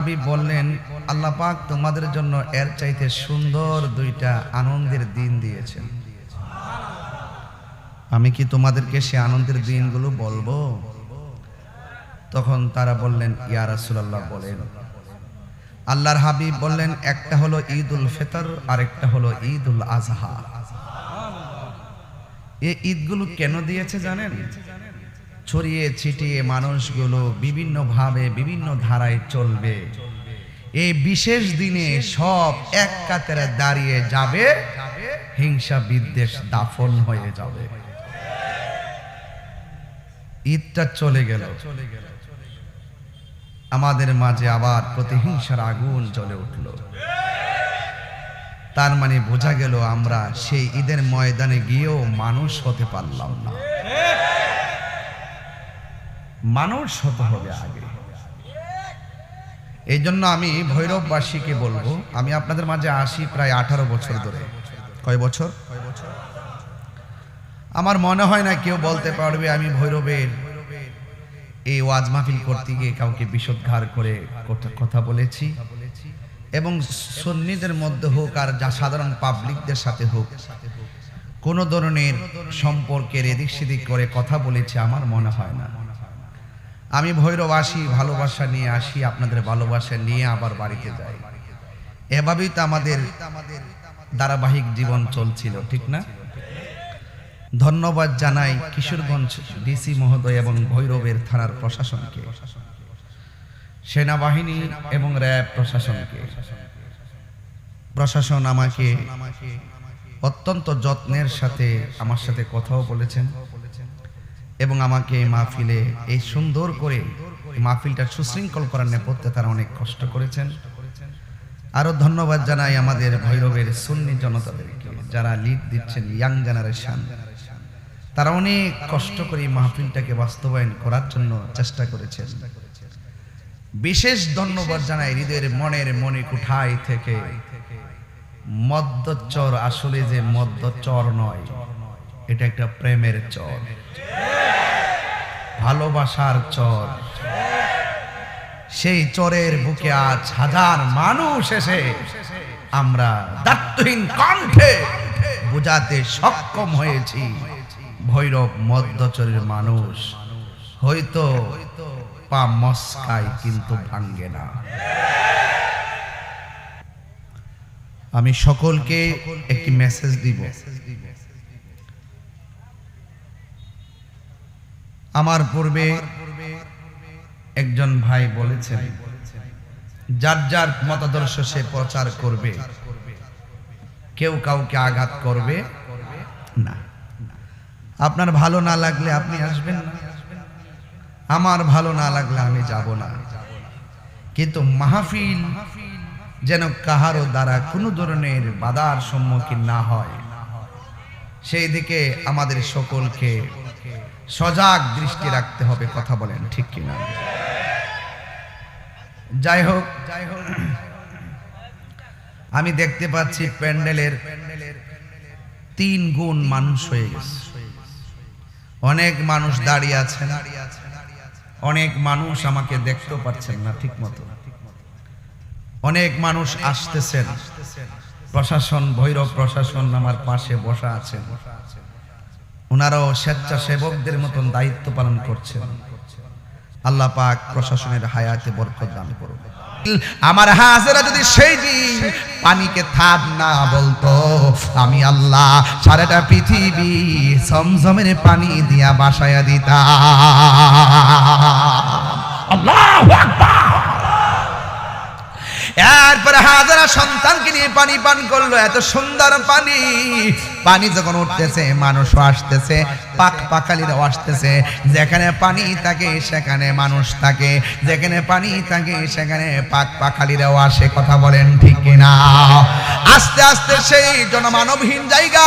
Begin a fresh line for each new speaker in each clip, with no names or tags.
নবী বললেন, আল্লাহ পাক তোমাদের জন্য এর চাইতে সুন্দর দুইটা আনন্দের দিন দিয়েছেন। আমি কি তোমাদেরকে সে আনন্দের দিনগুলো বলবো? তখন তারা বললেন, ইয়া রাসূলুল্লাহ বলেন। আল্লাহর হাবিব বললেন, একটা হলো ঈদুল ফিতর আর একটা হলো ঈদুল আজহা। এই ঈদগুলো কেন দিয়েছে জানেন? ছড়িয়ে ছিটিয়ে মানুষগুলো বিভিন্ন ভাবে বিভিন্ন ধারায় চলবে, এই বিশেষ দিনে সব এক কাতারে দাঁড়িয়ে যাবে, হিংসা বিদ্বেষ দাফন হয়ে যাবে। ঈদটা চলে গেল, আমাদের মাঝে আবার প্রতিহিংসার আগুন জ্বলে উঠল। তার মানে বোঝা গেল আমরা সেই ঈদের ময়দানে গিয়েও মানুষ হতে পারলাম না। মানুষ হতে হবে আগে। এই জন্য আমি ভৈরববাসীকে বলবো, আমি আপনাদের মাঝে আসি প্রায় 18 বছর ধরে। কয় বছর? আমার মনে হয় না কেউ বলতে পারবে আমি ভৈরবের এই ওয়াজ মাহফিল করতে গিয়ে কাউকে বিষোদ্গার করে কথা বলেছি, এবং সুন্নিদের মধ্যে হোক আর যা সাধারণ পাবলিকদের সাথে হোক কোন ধরনের সম্পর্কের এদিক সেদিক করে কথা বলেছি আমার মনে হয় না। আমি ভৈরব আসি, ভালোবাসা নিয়ে আসি, আপনাদের ভালোবাসা নিয়ে আবার বাড়িতে যাই। এভাবেই তো আমাদের ধারাবাহিক জীবন চলছিল, ঠিক না? ধন্যবাদ জানাই কিশোরগঞ্জ ডিসি মহোদয় এবং ভৈরবের থানার প্রশাসনকে, সেনাবাহিনী এবং র্যাব প্রশাসনকে। প্রশাসন আমাকে অত্যন্ত যত্নের সাথে আমার সাথে কথাও বলেছেন এবং আমাকে মাহফিলে এই সুন্দর করে মাহফিলটা সুশৃঙ্খল করার নেপথ্যে তারা অনেক কষ্ট করেছেন। আরো ধন্যবাদ জানাই আমাদের ভৈরবের সুন্নি জনতাদেরকে, যারা লিড দিচ্ছেন, ইয়াং জেনারেশন। তারা অনেক কষ্ট করে মাহফিলটাকে বাস্তবায়ন করার জন্য চেষ্টা করেছেন। বিশেষ ধন্যবাদ জানাই হৃদয়ের মনের মনে কুঠায় থেকে মদ্যচর আসলে যে মদ্যচর নয়, এটা একটা প্রেমের চর, ভালোবাসার চর। সেই চরের বুকে আজ হাজার মানুষ এসে আমরা দায়িত্বহীন কণ্ঠে বুঝাতে সক্ষম হয়েছি, ভৈরব মধ্যচরের মানুষ হয়তো পা মস্কায় কিন্তু ভাঙ্গে না। আমি সকলকে একটি মেসেজ দিব। আমার পূর্বে একজন ভাই বলেছেন, যার যার মতাদর্শ সে প্রচার করবে, কেউ কাউকে আঘাত করবে না। আপনার ভালো না লাগলে আপনি আসবেন না, আমার ভালো না লাগলে আমি যাব না। কিন্তু মাহফিল যেন কাহারও দ্বারা কোনো ধরনের বাধার সম্মুখীন না হয়, সেই দিকে আমাদের সকলকে সজাগ দৃষ্টি রাখতে হবে। কথা বলেন ঠিক কিনা? যাই হোক, আমি দেখতে পাচ্ছি প্যান্ডেলের 3 গুণ মানুষ হয়ে গেছে। অনেক মানুষ দাঁড়িয়ে আছেন, অনেক মানুষ আমাকে দেখতেও পাচ্ছেন না ঠিক মতো, অনেক মানুষ আসতেছেন। প্রশাসন, ভৈরব প্রশাসন আমার পাশে বসা আছেন, ওনারাও স্বেচ্ছাসেবকদের মতন দায়িত্ব পালন করছেন। আল্লাহ পাক প্রশাসনের হায়াতে বরকত দান করুন। আমার হাজেরা যদি সেই দিন পানিকে থাম না বলতো, আমি আল্লাহ সারাটা পৃথিবী জমজমের পানি দিয়া বাসায়া দিতাম। আল্লাহু আকবার। এরপরে হাজারা সন্তানকে নিয়ে পানি পান করলো, এত সুন্দর পানি। পানি যখন উঠতেছে মানুষও আসতেছে, পাক পাখালিরাও আসতেছে। যেখানে পানি থাকে সেখানে মানুষ থাকে, যেখানে পানি থাকে সেখানে পাক পাখালিরাও আসে। কথা বলেন ঠিক কিনা? আস্তে আস্তে সেই জনমানবহীন জায়গা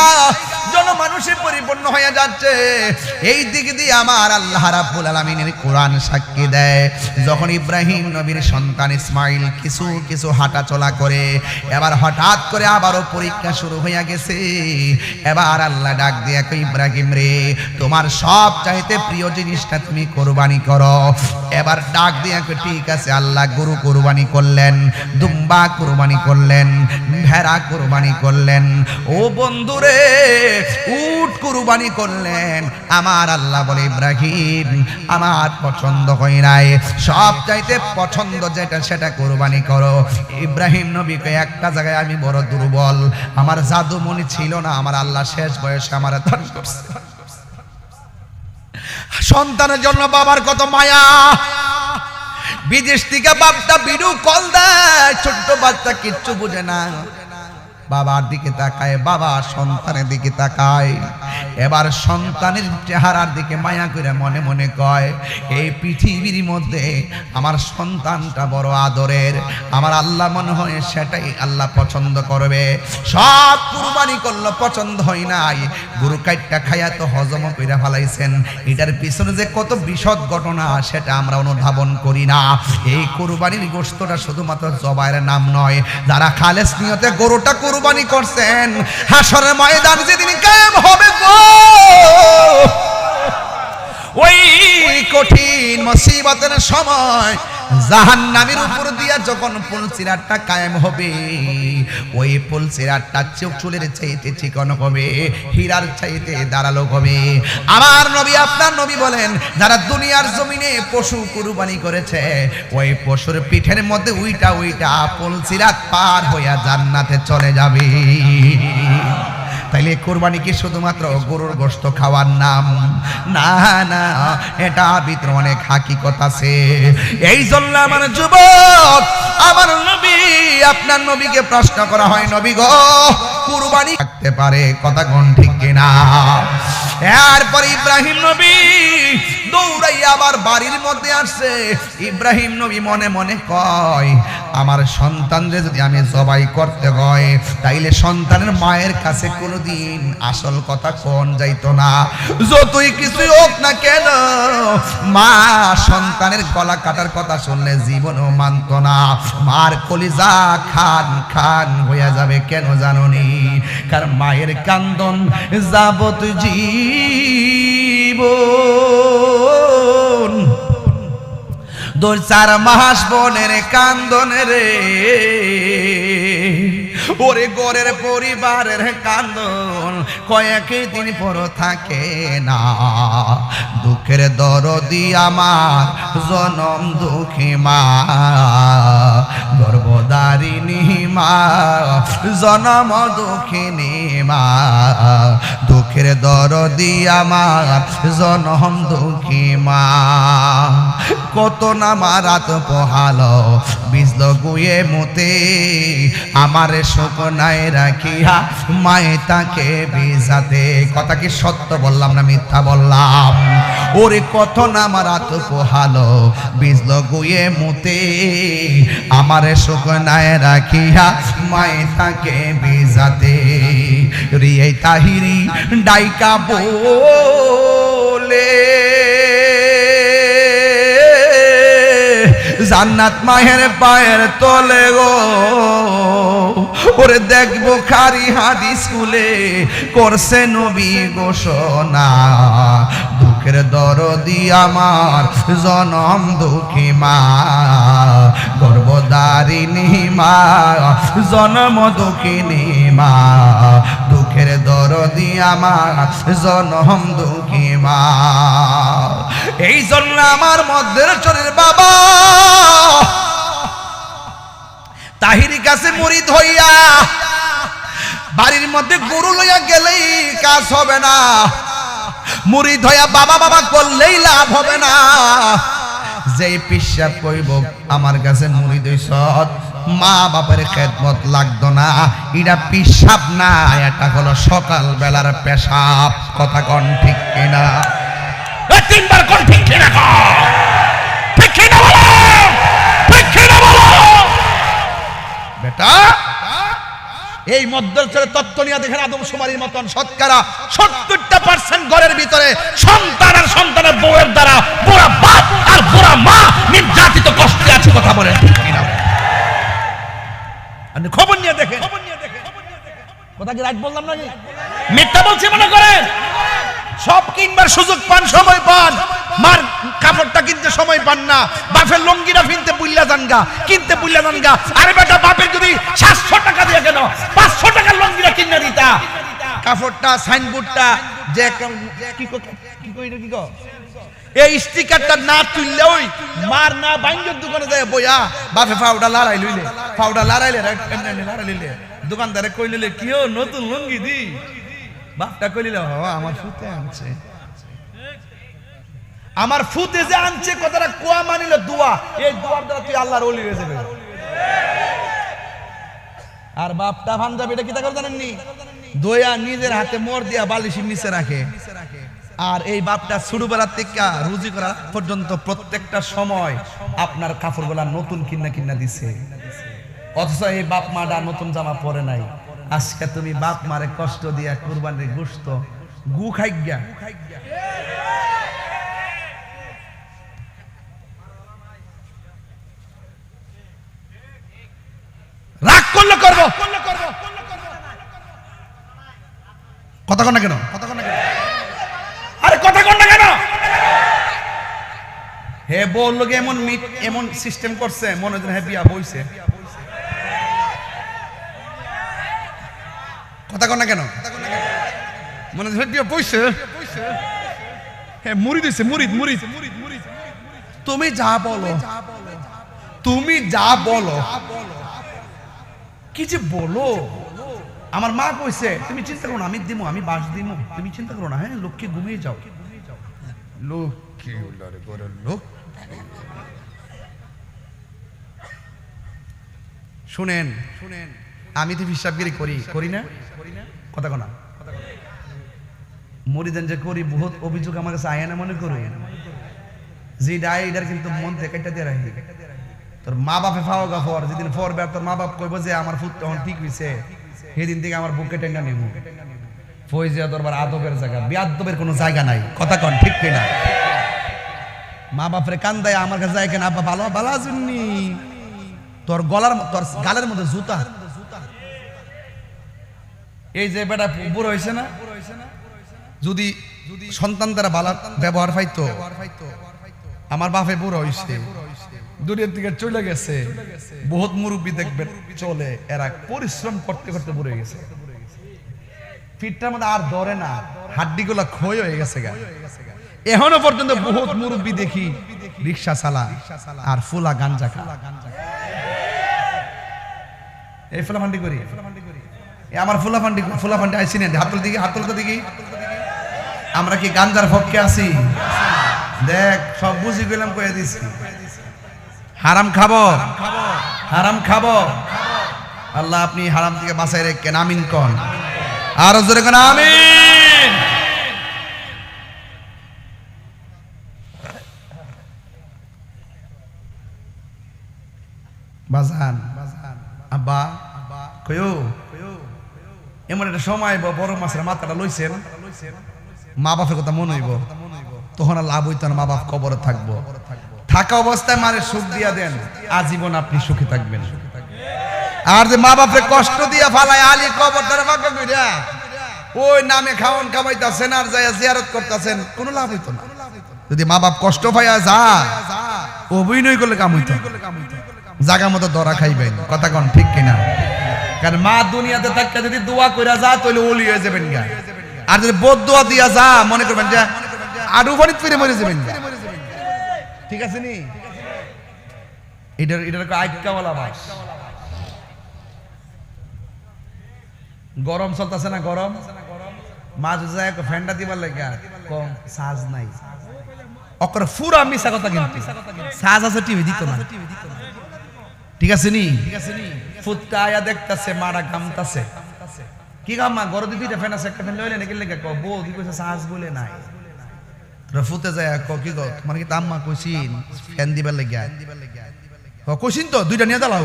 জনমানুষে পরিপূর্ণ হয়ে যাচ্ছে। এই দিক দিয়ে আমার আল্লাহ রাব্বুল আলামিনের কোরআন সাক্ষী দেয়, যখন ইব্রাহিম নবীর সন্তান ইসমাইল কিছু কিছু হাঁটা চলা করে, এবার হঠাৎ করে আবারও পরীক্ষা শুরু হয়ে গেছে। এবার আল্লাহ ডাক দিয়ে কই, ইব্রাহিম রে, তোমার সব চাইতে প্রিয় জিনিসটা তুমি কোরবানি করো। এবার ডাক দিয়ে কই, ঠিক আছে। আল্লাহ গরু কোরবানি করলেন, দুম্বা কোরবানি করলেন, ভেড়া কোরবানি করলেন। ও বন্ধুরে, উট কোরবানি করলেন। আমার আল্লাহ বলে, ইব্রাহিম আমার পছন্দ হয় নাই, সব চাইতে পছন্দ যেটা সেটা কোরবানি করো। ইব্রাহিম নবীকে একটা জায়গায় আমি বড় দুর্বল, আমার জাদুমণি ছিল না, আমার আল্লাহ শেষ বয়সে আমার দান করছে। সন্তানের জন্য বাবার কত মায়া। বিদেশ থেকে বাপটা ভিডিও কল দেয়, ছোট্ট বাচ্চা কিচ্ছু বুঝে না, বাবার দিকে তাকায়, বাবা সন্তানের দিকে তাকায়। এবার সন্তানের চেহারার দিকে মায়া করে মনে মনে কয়, এই পৃথিবীর মধ্যে আমার সন্তানটা বড় আদরের, আমার আল্লাহ মনে হয় সেটাই আল্লাহ পছন্দ করবে। সব কুরবানি করলো, পছন্দ হয় নাই। গরু কাইটটা খাইয়া তো হজম কইরা ফেলাইছেন। এটার পিছনে যে কত বিশদ ঘটনা সেটা আমরা অনুধাবন করি না। এই কুরবানির গোশতটা শুধুমাত্র জবাইয়ের নাম নয়, যারা খালেস নিয়তে গরুটা কুরবানি করছেন, হাসরের ময়দান যেদিন কায়েম হবে গো, ওই কঠিন মুসিবতের সময় জাহান্নামের উপর দিয়া যখন পুলসিরাতটা কায়েম হবে, ওই পুলসিরাতটা চুলের চাইতে চিকন হবে, হীরার চাইতে ধারালো হবে। আমার নবী, আপনার নবী বলেন, যারা দুনিয়ার জমিনে পশু কুরবানি করেছে, ওই পশুর পিঠের মধ্যে উইটা উইটা পুলসিরাত পার হইয়া জান্নাতে চলে যাবে। তাইলে কুরবানি কি শুধুমাত্র গরুর গোশত খাওয়ার নাম? না না, এটা ভিতরে অনেক হাকিকত আছে। এই জন্য আমার যুবক, আমার নবী, আপনার নবীকে প্রশ্ন করা হয়, নবী গো, কুরবানি থাকতে পারে? কথা কোন ঠিক কিনা? এরপর ইব্রাহিম নবী দৌড়াইয়া আবার বাড়ির মধ্যে আসছে। ইব্রাহিম নবী মনে মনে কয়, আমার সন্তানরে যদি আমি জবাই করতে হয়, তাইলে সন্তানের মায়ের কাছে কোনোদিন আসল কথা কোন যাইতো না। যতই কিছুই হোক না কেন, মা সন্তানের গলা কাটার কথা শুনলে জীবনও মানত না। মার কলিজা খান খান হইয়া যাবে। কেন জানোনি? কারণ মায়ের কান্দন যাবত জীবন, 2-4 মাস বোনের কান্দন রে, ওরে গরের পরিবারের কান্দন কয়েকদিন পর থাকে না। দুঃখের দরদি আমার জনম দুঃখী মা, গর্ভধারিণী মা, জনম দুঃখিনী মা। দুঃখের দরদি আমার জনম দুঃখী মা। কত না মারাত পোহালো, বিজল গুয়ে মতে, আমারে শোকনায় রাখিয়া মায়ে তাকে বিজাতে। কথা কি সত্য বললাম না মিথ্যা বললাম? ওরে কত না মারাত পোহালো, বিজল গুয়ে মতে, আমারে শোকনায় রাখিয়া মায়ে তাকে বিজাতে। রিয়ে তাহিরি ডাইকা বলে, জান্নাত মায়ের পায়ের তলে গো, ওরে দেখবো খারি হাদিস স্কুলে করছে নবী ঘোষণা। দুঃখের দরদি আমার জনম দুঃখী মা, গর্ভধারিণী মা, জনম দুঃখিনী মা। দুঃখের দরদি আমার জনম দুঃখী মা। এই জন্য আমার মধ্যের চরের বাবা তাহিরি কাছে মুরিদ হইয়া বাড়ির মধ্যে গরু লইয়া গেলেই কাজ হবে না, মুরিদ হইয়া বাবা বাবা করলেই লাভ হবে না। যেই পিসাব কইব আমার কাছে মুরিদ হইছ, মা বাবার খেদমত লাগতো না, এটা পিসাব না, এটা হলো সকাল বেলার পেশাব। কথা কোন ঠিক কিনা? 3বার কোন ঠিক কিনা? ঠিক কিনা বলো, ঠিক কিনা বলো। বেটা এই মধ্যস্থলে তত্ত্ব নিয়ে দেখেন আদমশুমারির মতন শতকরা 70% ঘরের ভিতরে সন্তান আর সন্তানের বউয়ের দ্বারা বুড়া বাপ আর বুড়া মা নির্যাতিত কষ্টে আছে। কথা বলেন ঠিক কিনা? আপনি খবর নিয়ে দেখেন। কথা কি রাইট বললাম নাকি মিথ্যা বলছি মনে করেন? সব কিনবার সুযোগ পান, সময় পান, মার কাপড়টা কিনতে সময় পান না, বাপের লঙ্গিটা কিনতে বুইল্লা জানগা, কিনতে বুইল্লা জানগা। আরে বেটা, বাপের যদি 700 টাকা দিয়ে কেন 500 টাকার লঙ্গিটা কিনে দিতা, কাপড়টা সাইনবোর্ডটা যে কি কো এই স্টিকারটা না তুললে ওই মার না বাইঙ্গের দোকানে যায় বইয়া বাপে পাউডার লড়াই লইলে, পাউডার লড়াইলে লড়াই লইলে দোকানদারে কইলে কি ও নতুন লঙ্গি দি, বাপটা কইলে হ আমার ফুতে আনছে, আমার ফুতে যে আনছে কথাটা কোয়া মানিল দোয়া, এই দোয়ার দ্বারা তুই আল্লাহর ওলি হয়ে যাবে। আর বাপটা পাঞ্জাবিটা কি তা করে জানেননি? দয়া নিজের হাতে মোর দিয়া বালিশের নিচে রাখে। আর এই বাপটা ছোটবেলা থেকে রুজি করা পর্যন্ত প্রত্যেকটা সময় আপনার কাপড়গুলা নতুন কিনা দিছে, অথচ এই বাপ মাটা নতুন জামা পরে নাই। আজকে তুমি বাপ মারে কষ্ট দিয়া কুরবানির গোশত গু খাইগা, রাগ করলে করবো, কথা কন না কেন? আরে কথা কন না কেন? হে বললো এমন এমন সিস্টেম করছে মনে হয় বিয়া বইছে। কথা কন না কেন? মনে হয় বিয়া বইছে। হ্যাঁ মুরিদ হইছে, মুরিদ। তুমি যা বলো, তুমি যা বলো, কি যে বলো। আমার মা কইছে তুমি চিন্তা করো না, আমি দিমু, আমি বাস দিমু, তুমি চিন্তা করো না। হ্যাঁ লক্ষ্মী ঘুমিয়ে যাও। লক্ষ্মী লোক শুনেন, আমি তো হিসাবগিরি করি না, কথা কনা মরিদেন যে করি, বহুত অভিযোগ আমার কাছে আয় না মনে করি যে ডাইডার কিন্তু মন থেকে কেটে দিয়ে রাখি। তোর মা বাপে ফাও গা ফর, যেদিন ফরবে তোর মা বাপ কইব যে আমার ফুট তখন ঠিক হইছে, সেদিন থেকে আমার বুকে টেঙ্গা নেব। ফয়জিয়া দরবার আদবের জায়গা, বেয়াদবের কোনো জায়গা নাই। কথা কন ঠিক কিনা? মা বাপরে কান্দায় আমার কাছে যায় কেন? আব্বা ভালো ভালো আছেননি? তোর গালের মধ্যে জুতা। এই যে বেটা বুড়ো হয়েছে না, যদি সন্তান দ্বারা ভালো ব্যবহার পাইতো, আমার বাপে বুড়ো হয়েছে, দুনিয়ার দিকে চলে গেছে। বহুত মুরব্বী দেখবেন চলে, এরা পরিশ্রম করতে করতে বুড়ো হয়ে গেছে, ফিটটার মধ্যে আর ধরে না, হাড্ডিগুলা ক্ষয় হয়ে গেছে গা। এখনো পর্যন্ত বহুত মুরব্বী দেখি রিক্সা চালা আর ফুলা গাঞ্জা খা। এই ফুলাফান্ডি করি, আমার ফুলাফান্ডি আইসি না, হাতল দিকে আমরা কি গাঞ্জার পক্ষে আছি? দেখ সব বুঝি গেলাম কয়ে দিছি, হারাম খাবো। আল্লাহ আপনি হারাম থেকে বাঁচাই রেখেন, আমিন কন, আরো জোরে কন আমিন। বাজান আব্বা কয়ো এমন একটা সময় বড় মাছের মাথাটা লইছেন, মা বাপের কথা মনে হইব, তখন আর লাভ হইতো না, মা বাপ কবরে থাকবো। থাকা অবস্থায় মারে সুখ দিয়া দেন, আজীবন আপনি সুখী থাকবেন। আর যে মা বাপরে কষ্ট দিয়া ফালায় আলী কবরটার ভাগ্য কইরা ওই নামে খাওয়ান খাওয়াইতাছেন আর যাইয়া জিয়ারত করতেছেন, কোনো লাভ হইতো না। যদি মা বাপ কষ্ট পাইয়া যায়, অভিনয় করলে কাম হইতো, জায়গা মতো ধরা খাইবেন। কথা কন ঠিক কিনা? কারণ মা দুনিয়াতে থাকতে যদি দোয়া কইরা যা তাহলে ওলি হয়ে যাবেন গা, আর যদি বদদোয়া দিয়া যা মনে করবেন যে আডু বাড়িতে ফিরে মরে যাবেন গা। ঠিক আছে নি? এটার আইকাওয়ালা ভাস। গরম চলতেছে না, গরম মাঝে যায় ফ্যানটা দিবার লাগা কম সাজ নাই, অকরে পুরা মিছা কথা, কিন্তু সাজ আছে টিভি দিত না। ঠিক আছে নি? ফুটকা আয়া দেখতাছে মারা গামতাছে, কি গাম্মা গরম দুইটা ফ্যান আছে, একটা ফ্যান লইলে নাকি লেগে ক বউ কি কইছে সাজ বলে নাই, তোরা ফুটে যায় ক কি গো মানে কি তাম্মা কইছিন ফ্যান দিবার লাগা, কইছিন তো দুইটা নিয়ে দাও।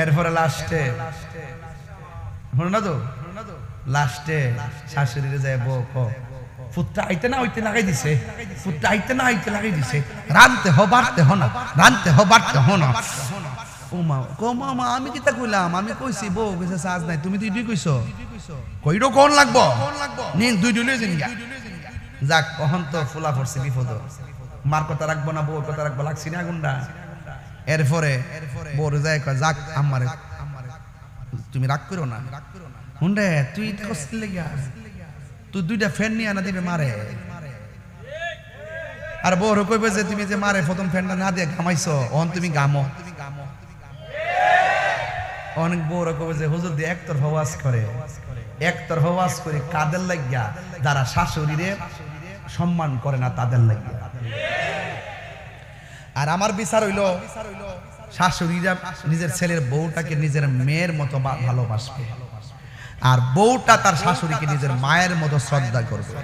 এরপরে লাস্টে শোনো না তো, লাস্টে শাশুড়িরে যায় বউ ফুটটা আইতে না হইতে লাগাই দিছে, ফুটটা আইতে না হইতে লাগাই দিছে, রানতে হ বাড়তে হ না, রানতে হ বাড়তে হ না। ও মা কো মামা আমি কি তা কইলাম, আমি কইছি বউ কইছে সাজ নাই, তুমি তো দুই কইছো, কইরো কোন লাগবো নিন দুই দুই লইছেন গা। যাক কখন তো ফুলা পড়ছে বিপদ, মার কথা রাখবো না বউর কথা রাখবো, লাগছি না গুন্ডা। এরপরে বউর যায় কয় যাক আমারে তুমি রাগ করো না, হুন্ডে তুই কষ্ট লেগা তুই দুইটা ফ্যান নিয়ে আনা দিবে মারে। আর বউর কইবে যে তুমি যে মারে প্রথম ফ্যানটা না দিয়ে ঘামাইছো অন তুমি গামো। অনেক বউর কইবে যে হুজুর দিয়ে একতরফা ওয়াজ করে, একতরফা ওয়াজ করে কাদের লাগিয়া, যারা শাশুড়িরে সম্মান করে না তাদের লাগিয়া। আর আমার বিচার হইল শাশুড়িরা নিজের ছেলের বউটাকে নিজের মেয়ের মতো ভালোবাসবে, আর বউটা তার শাশুড়িকে নিজের মায়ের মতো শ্রদ্ধা করবে।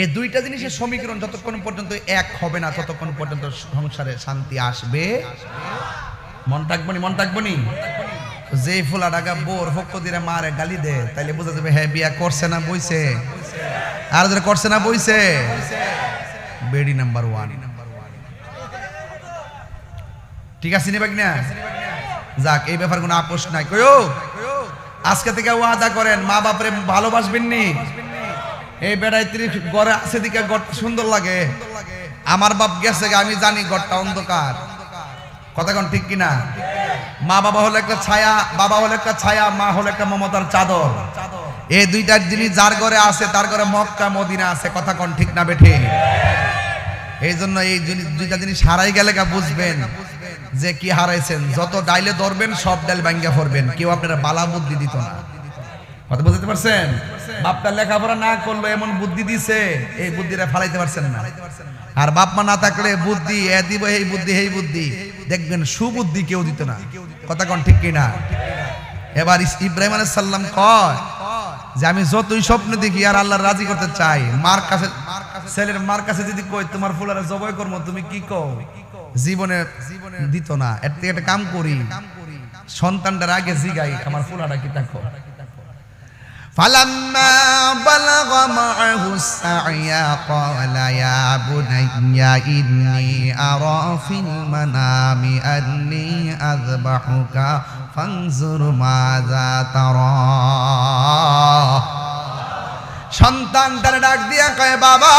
এই দুইটা জিনিসের সমীকরণ যতক্ষণ পর্যন্ত এক হবে না ততক্ষণ পর্যন্ত সংসারে শান্তি আসবে। মন থাকবনি, মন থাকবনি। যে ফুলা ডাকা বোর পক্ষ দিয়ে মারে গালি দে তাইলে বোঝা যাবে হ্যাঁ বিয়া করছে না বইছে, আর যারা করছে না বইছে বেডি নাম্বার 1। ঠিক আছে নিবাক না? যাক এই ব্যাপার কোনো আপোষ নাই। কইও আজকে থেকে ওয়াদা করেন মা বাপরে ভালোবাসবেন নি। এই বেড়াই ঘরে আছে দিকে ঘরটা সুন্দর লাগে, আমার বাপ গেছে আমি জানি ঘরটা অন্ধকার, কথা কোন ঠিক কিনা? মা বাবা হলো একটা ছায়া, বাবা হলো একটা ছায়া, মা হলো একটা মমতার চাদর। এই দুইটা জিনিস যার ঘরে আছে তার ঘরে মক্কা মদিনা আছে, কথা কোন ঠিক না বেঠে? এই জন্য এই দুইটা জিনিস হারাই গেলে বুঝবেন যে কি হারাইছেন। যত ডাইলে ধরবেন সব ডাইল ভাঙ্গা পড়বেন, কেউ আপনারা বালা বুদ্ধি দিত না, কথা বুঝতে পারছেন? বাপটা লেখাপড়া না করলো এমন বুদ্ধি দিছে, এই বুদ্ধিটা ফালাইতে পারছেন না। আর বাপ মা না থাকলে বুদ্ধি এ দিব এই বুদ্ধি এই বুদ্ধি, দেখবেন সুবুদ্ধি কেউ দিত না, কথা কোন ঠিক কিনা? এবার ইব্রাহিম আলাইহিস সালাম কয় যে আমি যতই স্বপ্ন দেখি আর আল্লাহ রাজি করতে চাই, মার কাছে ছেলের মার কাছে যদি কই তোমার ফুলারে জবাই করবো, তুমি কি কও? জীবনে দিত না। এর থেকে একটা কাম করি, সন্তানটার আগে জিগাই আমার ফুলাটা কি দেখো। فلما بلغ معه السعي قال يا بني إني أرى في المنام أني أذبحك فانظر ماذا ترى। সন্তানটার ডাক দিয়া কয় বাবা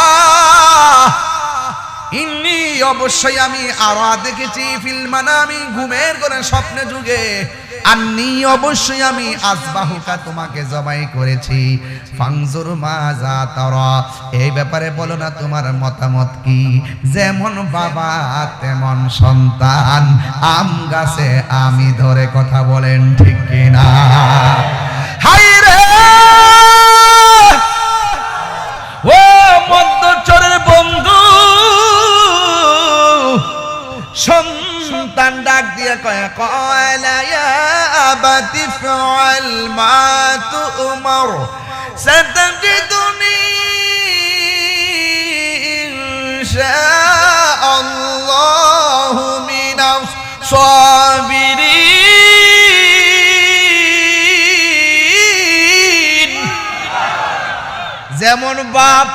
ইন্নি অবশ্যই আমি আরা দেখেছি ফিল মানামি ঘুমের ঘরে স্বপ্নে যুগে, আন্নি অবশ্যই আমি আসবাহুকা তোমাকে জবাই করেছি, ফাংজুর মাজা তারা এই ব্যাপারে বলো না তোমার মতামত কি? যেমন বাবা তেমন সন্তান, আম গাছে আমি ধরে, কথা বলেন ঠিক কিনা? হাই রে ও মধ্যচরের বন্ধু, সন্তান ডাক দিয়ে কয় কয়লা ইয়া আবাতি ফাআল মা তুমার সাতাজিদুনি ইনশাআল্লাহু মিনাস সাবিরিন। যেমন বাপ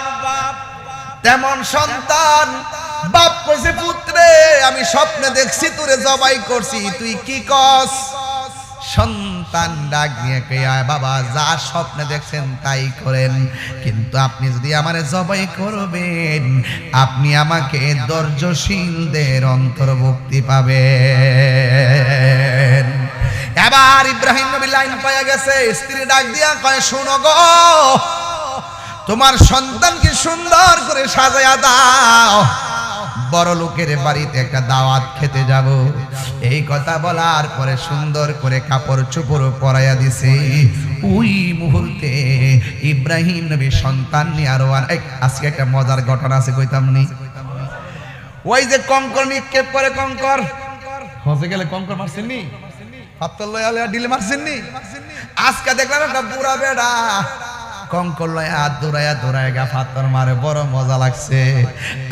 তেমন সন্তান। বাপ কইছে পুত্রে আমি স্বপ্নে দেখছি তোরে জবাই করছি, তুই কি কস? সন্তান ডাক দিয়ে কয় বাবা যা স্বপ্নে দেখছেন তাই করেন, কিন্তু আপনি যদি আমারে জবাই করবেন আপনি আমাকে ধৈর্যশীলদের অন্তর্ভুক্তি পাবেন। এবার ইব্রাহিম নবী লাইন পাইয়া গেছে, স্ত্রী ডাক দিয়া কয় শোনো গো, তোমার সন্তানকে সুন্দর করে সাজায়া দাও, বড় লোকের বাড়িতে একটা দাওয়াত খেতে যাব। এই কথা বলার পরে সুন্দর করে কাপড় চোপড় পরাইয়া দিছে। ওই মুহূর্তে ইব্রাহিম নবী সন্তান নিয়ে আরো আজকে একটা মজার ঘটনা আছে কইতাম নি। ওই যে কঙ্কর নিক্ষেপ করে, কঙ্কর হজে গেলে কঙ্কর মারছেন নি, পাত্তর লয়া ডিলে মারছেন নি। আজকে দেখলাম একটা বুড়া বেড়া কঙ্কর লয়া দৌড়াইয়া দৌড়াইয়া গা পাথর মারে, বড় মজা লাগছে।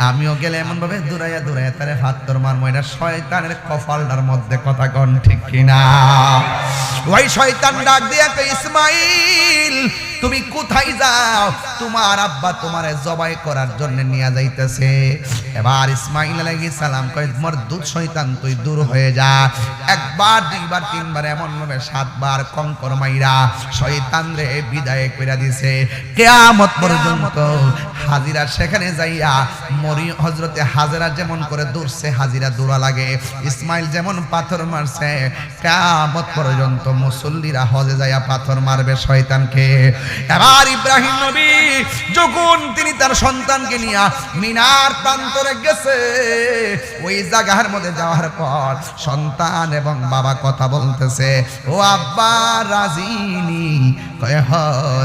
আমিও গেলে এমন ভাবে দৌড়াইয়া দৌড়াইয়া তারে পাথর মারবো, এটা শয়তানের কপালটার মধ্যে, কথা কন ঠিক কিনা? ওই শয়তান ডাক দিয়া কই, ইসমাইল তুমি কোথায় যাও? তোমার আব্বা তোমারে জবাই করার জন্য নিয়ে যাইতেছে। এবার ইসমাইল আলাইহিস সালাম কয়, তোমার দুধ শয়তান তুই দূর হয়ে যা। একবার দুইবার তিনবার এমন ভাবে 7 বার কঙ্কর মাইরা শয়তান রে বিদায় কইরা দিছে। কিয়ামত পর্যন্ত হাজিরা সেখানে যাইয়া মরি হযরতে হাজেরা যেমন করে দৌড়ছে, হাজিরা দৌড়া লাগে, ইসমাইল যেমন পাথর মারছে, কিয়ামত পর্যন্ত মুসল্লিরা হজে যাইয়া পাথর মারবে শয়তানকে। এবার ইব্রাহিম নবী যখন তিনি তার সন্তানকে নিয়ে মিনার প্রান্তরে গেছে, ওই জায়গার মধ্যে যাওয়ার পর সন্তান এবং বাবা কথা বলতেছে, ও আব্বা রাজিনি? কয় হ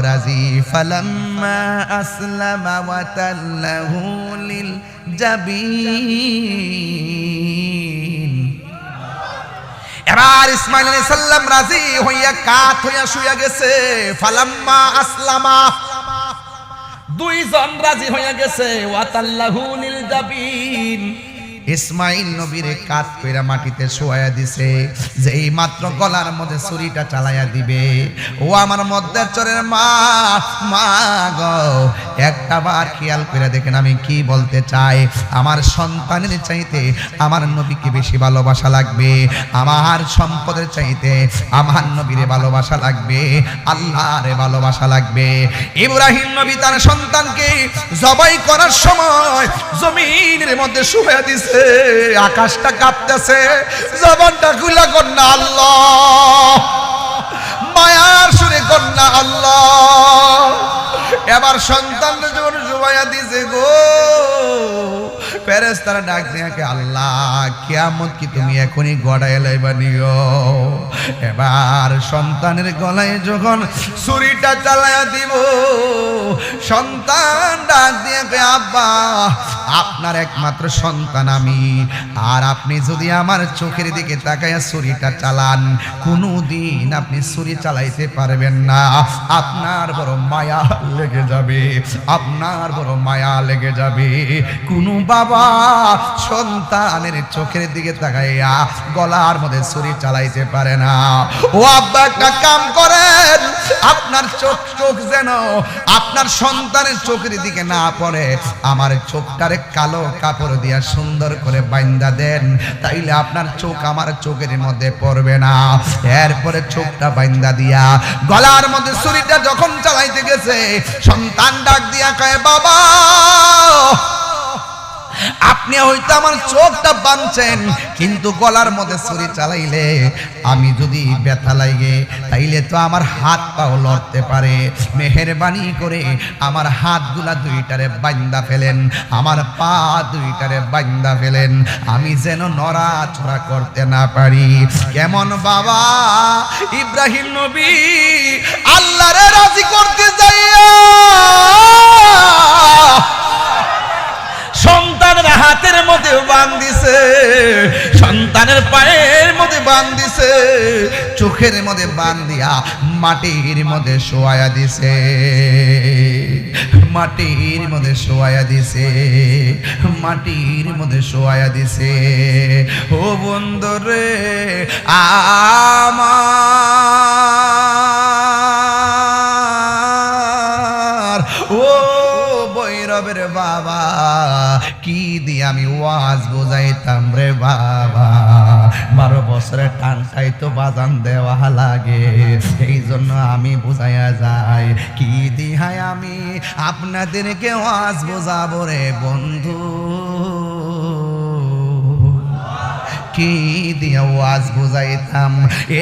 রাজি। ফালাম্মা আসলামা ওয়া তাল্লাহু লিল জাবিন। এবার ইসমাইল আলাইহিস সালাম রাজি হইয়া কাত হইয়া শুয়ে গেছে। ফালাম্মা আসলামা, দুইজন রাজি হইয়া গেছে। ওয়া তাল্লাহু লিল জাবিন, ইসমাইল নবীরে কাত কইরা মাটিতে শোয়ায়া দিছে, যে এই মাত্র গলার মধ্যে ছুরিটা চালাইয়া দিবে। ও আমার মধ্যে চরের মা, মা গো একটা বার খেয়াল করে দেখেন আমি কি বলতে চাই। আমার সন্তানের চাইতে আমার নবীকে বেশি ভালোবাসা লাগবে, আমার সম্পদের চাইতে আমার নবীরে ভালোবাসা লাগবে, আল্লাহরে ভালোবাসা লাগবে। ইব্রাহিম নবী তার সন্তানকে জবাই করার সময় জমিনের মধ্যে শুয়ে দিছে, আকাশটা কাঁপতেছে, জবানটা খুলা কন্যা আল্লাহ, মায়ার সুরে কন্যা আল্লাহ। এবার সন্তান যখন শুবাইয়া দিছে গো, ফেরেশতারা ডাক দিয়া কে, আল্লাহ কিয়ামত কি তুমি এখনই গড়ায় লাইবা নিও? এবার সন্তানের গলায় যখন ছুরিটা চালায়া দিব, সন্তান ডাক দিয়া কে, আব্বা আপনার একমাত্র সন্তান আমি, আর আপনি যদি আমার চোখের দিকে তাকায়া ছুরিটা চালান, কোনোদিন আপনি ছুরি চালাইতে পারবেন না, আপনার বড় মায়া লেগে যাবে, আপনার বড় মায়া লেগে যাবে। কোনো বাবা সন্তানের চোখের দিকে তাকাইয়া গলার মধ্যে ছুরি চালাইতে পারে না। ও আব্বা একটা কাম করেন, আপনার চোখ যেন আপনার সন্তানের চোখের দিকে না পড়ে, আমার চোখটারে কালো কাপড় দিয়া সুন্দর করে বাইন্ধা দেন, তাইলে আপনার চোখ আমার চোখের মধ্যে পড়বে না। এরপরে চোখটা বাইন্ধা দিয়া গলার মধ্যে ছুরিটা যখন চালাইতে গেছে, সন্তান ডাক দিয়া কয়, বাবা আপনি হয়তো আমার চোখটা বাঁধছেন, কিন্তু গলার মধ্যে ছুরি চালাইলে আমি যদি ব্যথা লাগে তাইলে তো আমার হাত পাও লড়তে পারে, মেহেরবানি করে আমার হাতগুলা দুইটারে বাঁধা ফেলেন, আমার পা দুইটারে বাঁধা ফেলেন, আমি যেন নড়াচড়া করতে না পারি। কেমন বাবা? ইব্রাহিম নবী আল্লাহরে রাজি করতে যাইয়া সন্তানের হাতের মধ্যে বাঁধ দিছে, সন্তানের পায়ের মধ্যে বাঁধ দিছে, চোখের মধ্যে বাঁধ দিয়া মাটির মধ্যে শোয়ায়া দিছে, মাটির মধ্যে শোয়ায়া দিছে, মাটির মধ্যে শোয়ায়া দিছে। ও বন্ধুরে আমার, ও বৈরবের বাবা, কি দিয়ে আমি ওয়াজ বোঝাইতাম রে বাবা, 12 বছরের টানটাই তো বাজান দেওয়া লাগে, এই জন্য আমি বুঝাইয়া যাই, কি দিহাই আমি আপনাদেরকে ওয়াজ বোঝাবো রে বন্ধু, কি দিয়া ওয়াজ বুঝাইতাম।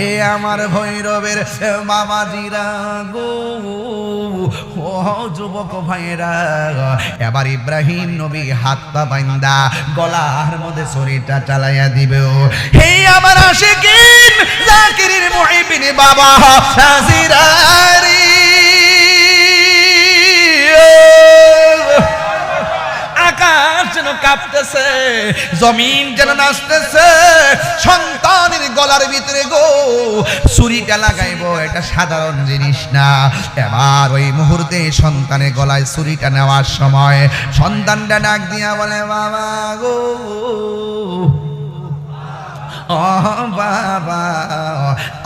এ আমার ভৈরবের মামাজিরা গো, ও যুবক ভাইরা, এবার ইব্রাহিম নবী হাত পা বাইন্দা গলার মধ্যে ছুরিটা চালাইয়া দিবে। হে আমার আশিকিন জাকিরিন মুহিবিন বাবা হাজিরারি, আকাশ যেন কাঁপতেছে, জমিন যেন নাচতেছে। সন্তানের গলার ভিতরে গো ছুরিটা লাগাইবো, এটা সাধারণ জিনিস না। এবার ওই মুহূর্তে সন্তানের গলায় ছুরিটা নেওয়ার সময় সন্তানটা ডাক দিয়া বলে, বাবা গো, ও বাবা,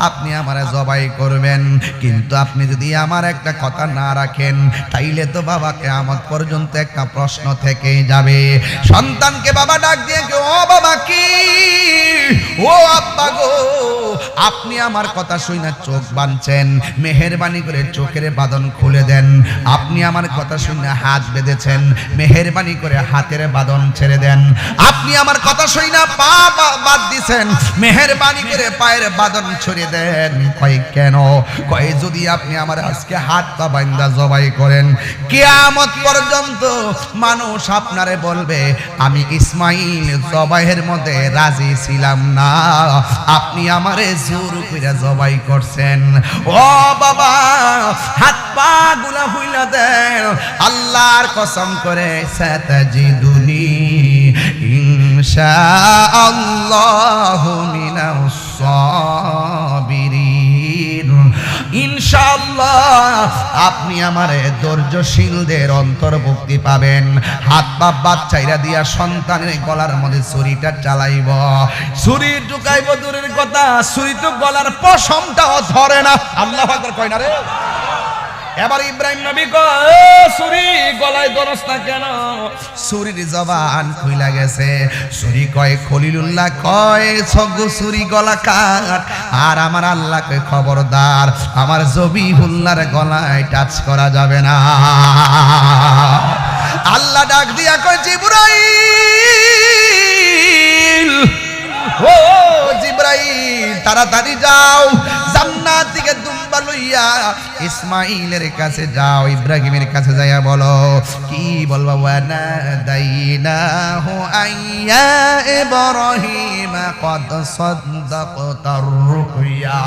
আপনি আমারে জবাই করবেন, কিন্তু আপনি যদি আমার একটা কথা না রাখেন তাইলে তো বাবা কিয়ামত পর্যন্ত একটা প্রশ্ন থেকেই যাবে। সন্তানকে বাবা ডাক দিয়ে, ও বাবা কি, ও আব্বা গো, আপনি আমার কথা শুনে চোখ বাঁধছেন, মেহেরবানি করে চোখের বাঁধন খুলে দেন। আপনি আমার কথা শুনে হাত বেঁধেছেন, মেহেরবানি করে হাতের বাঁধন ছেড়ে দেন। আপনি আমার কথা শুনে পা বাঁধ দিছেন, মেহেরবানি করে পায়ের বাঁধন ছড়িয়ে দেন। কয় কেন? কয় যদি আপনি আমার আজকে হাত পা বাঁধা জবাই করেন, কিয়ামত পর্যন্ত মানুষ আপনারে বলবে আমি ইসমাইল জবাইয়ের মধ্যে রাজি ছিলাম না, আপনি আমারে জোর কইরা জবাই করছেন। ও বাবা, হাত পা গুলা হইলা দেন, আল্লাহর কসম করে সাতাজিদুনি ইনশাআল্লাহু মিনাস সাবিরিন। ইনশাআল্লাহ আপনি আমারে ধৈর্যশীলদের অন্তর্ভুক্তি পাবেন। হাত পা বাচ্চাইরা দিয়া সন্তানের গলার মধ্যে ছুরিটা চালাইব, ছুরি ঢুকাইব দূরের কথা, ছুরি তো গলার পশমটাও ধরে না। আল্লাহু আকবার কয় না রে। এবার ইব্রাহিম নবী কয়, ছুরি গলায় ধরস না কেন? ছুরির জবান খুইলা গেছে। ছুরি কয় খলিলুল্লাহ কয় ছগু ছুরি গলা কাট, আর আমার আল্লাহ কয় খবরদার আমার জবিহুল্লাহর গলায় টাচ করা যাবে না। আল্লাহ ডাক দিয়া কয়, জিবরাইল, ও জিবরাইল তাড়াতাড়ি যাও, জান্নাত থেকে দুম্বা লইয়া ইসমাইলের কাছে যাও, ইব্রাহিমের কাছে যাইয়া বলো, কি বলবা? ওয়ানা দাইনাহু আইয়া ইব্রাহিম কদ সাদ্দাকতার রুয়া।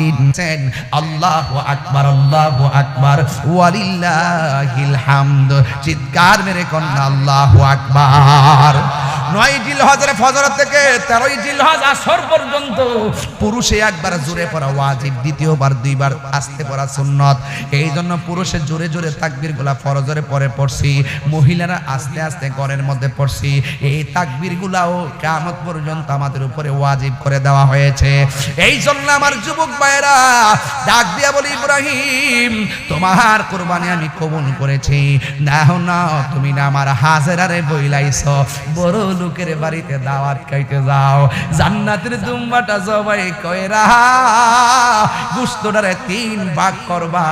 ইনসেন আল্লাহু আকবার, আল্লাহু আকবার, ওয়ালিল্লাহিল হামদ। চিৎকার মেরে কন্যা আল্লাহু আকবার। 9 জিলহজের ফজর থেকে 13 জিলহজ আসর পর্যন্ত পুরুষে একবার জোরে পড়া ওয়াজিব, দ্বিতীয়বার দুইবার আস্তে পড়া সুন্নত। এই জন্য পুরুষে জোরে জোরে তাকবীরগুলা ফরজরে পরে পড়ছি, মহিলারা আস্তে আস্তে ঘরের মধ্যে পড়ছি। এই তাকবীরগুলাও কিয়ামত পর্যন্ত আমাদের উপরে ওয়াজিব করে দেওয়া হয়েছে। এই জন্য আমার যুবক ভাইরা ডাক দিয়া বলি, ইব্রাহিম তোমার কুরবানি আমি কবুল করেছি। নাও না, তুমি না আমার হাজেরারে বইলাইছো, বড় লোকের বাড়িতে দাওয়াত খাইতে যাও, জান্নাতের দুম্বাটা জবাই কইরা গোশতটারে 3 ভাগ করবা,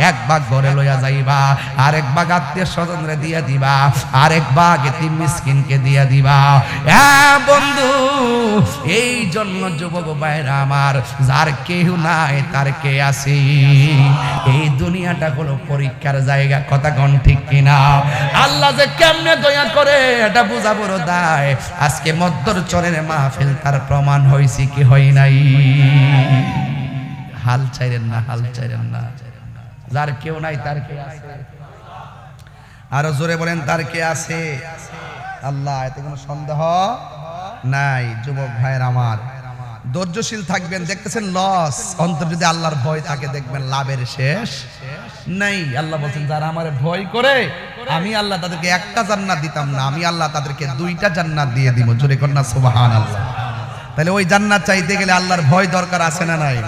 1 ভাগ ঘরে লইয়া যাইবা, আরেক ভাগ আত্মীয় স্বজনরে দিয়া দিবা, আরেক ভাগ এতিম মিসকিনকে দিয়া দিবা। হ্যাঁ বন্ধু, এই জন্য যুবক ভাইরা আমার, যার কেউ নাই তার কে আছে। এই দুনিয়াটা হলো পরীক্ষার জায়গা, কথা কোন ঠিক কিনা? আল্লাহ যে কেমনে দয়া করে এটা বুঝা বড় দায়। আজকে মদ্দর চরের মাহফিল তার প্রমাণ হইছে কি হয় নাই। হাল চাইরেন না, হাল চাইরেন না, যার কেউ নাই তার কে আছে। আরো জোরে বলেন, তার কে আছে? আল্লাহ, এতে কোনো সন্দেহ নাই। যুবক ভাইয়ের আমার, ধৈর্যশীল থাকবেন। দেখতেছেন লস, অন্তর যদি আল্লাহর ভয় থাকে দেখবেন লাভের শেষ নাই। আল্লাহ বলছেন, যারা আমারে ভয় করে আমি আল্লাহ তাদেরকে 1টা জান্নাত দিতাম না, আমি আল্লাহ তাদেরকে 2টা জান্নাত দিয়ে দিব। জোরে কন্যা সুবহানাল্লাহ। তাহলে ওই জান্নাত চাইতে গেলে আল্লাহর ভয় দরকার আছে না নাই?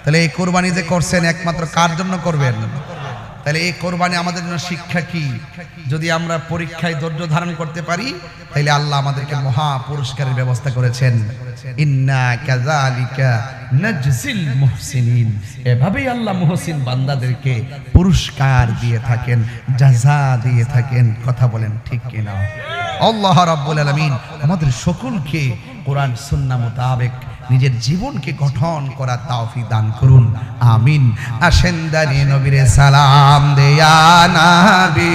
তাহলে এই কোরবানি যে করছেন একমাত্র কার জন্য করবেন? তাহলে এই কোরবানি আমাদের জন্য শিক্ষা কি? যদি আমরা পরীক্ষায় ধৈর্য ধারণ করতে পারি তাহলে আল্লাহ আমাদেরকে মহা পুরস্কারের ব্যবস্থা করেছেন। ইন্না কাযালিকা নাজজিল মুহসিনিন। এভাবেই আল্লাহ মুহসিন বান্দাদেরকে পুরস্কার দিয়ে থাকেন, জাযা দিয়ে থাকেন। কথা বলেন ঠিক কিনা? আল্লাহ রাব্বুল আলামিন আমাদের সকলকে কোরআন সুন্নাহ মোতাবেক নিজের জীবনকে গঠন করার তৌফিক দান করুন, আমিন। আসেন দানি নবীরে সালাম দেয়া নবী।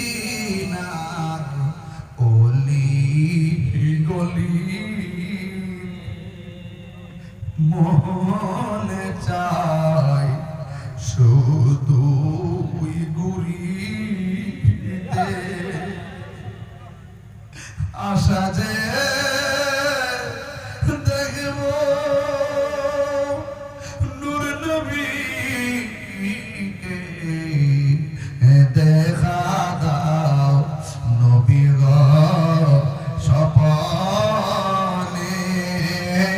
মদিনার অলি গলি মনে চাই শুধু ঘুরিতে আশা যে দেখব নূর নবীকে দেখা দাও নবী গো স্বপনে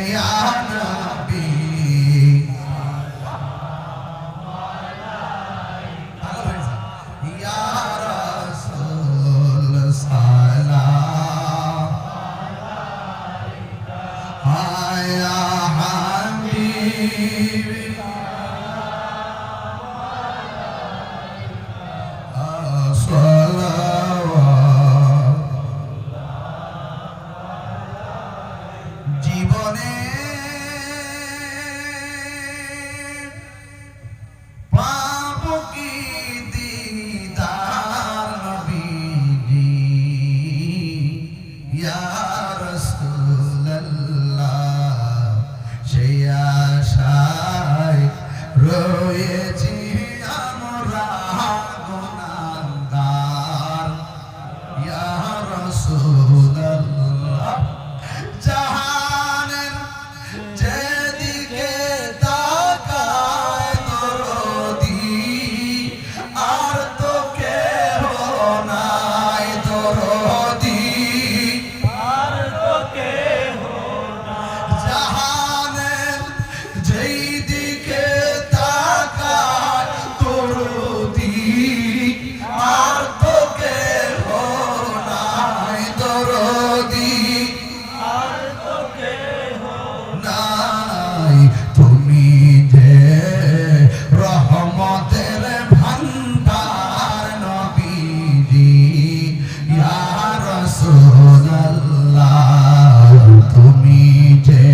ইয়া নবী ইয়া রাসূল সালাম ইয়া হাবিবি জীবনে পাব কি দিদার নবীজি ইয়া রাসূলুল্লাহ সেই আশায় রয়েছি আমরা গুনাহগার ইয়া রাসূলুল্লাহ জাহানের যেদিকে তাকায় দরদি আর তো কেহ নাই দরদি আর তো কেহ জাহানের যেদিকে তাকায় দরদি আর তো কেহ নাই দরদি নাই তুমি যে রহমতের ভান্ডার নবীজি ইয়া রাসূলুল্লাহ তুমি যে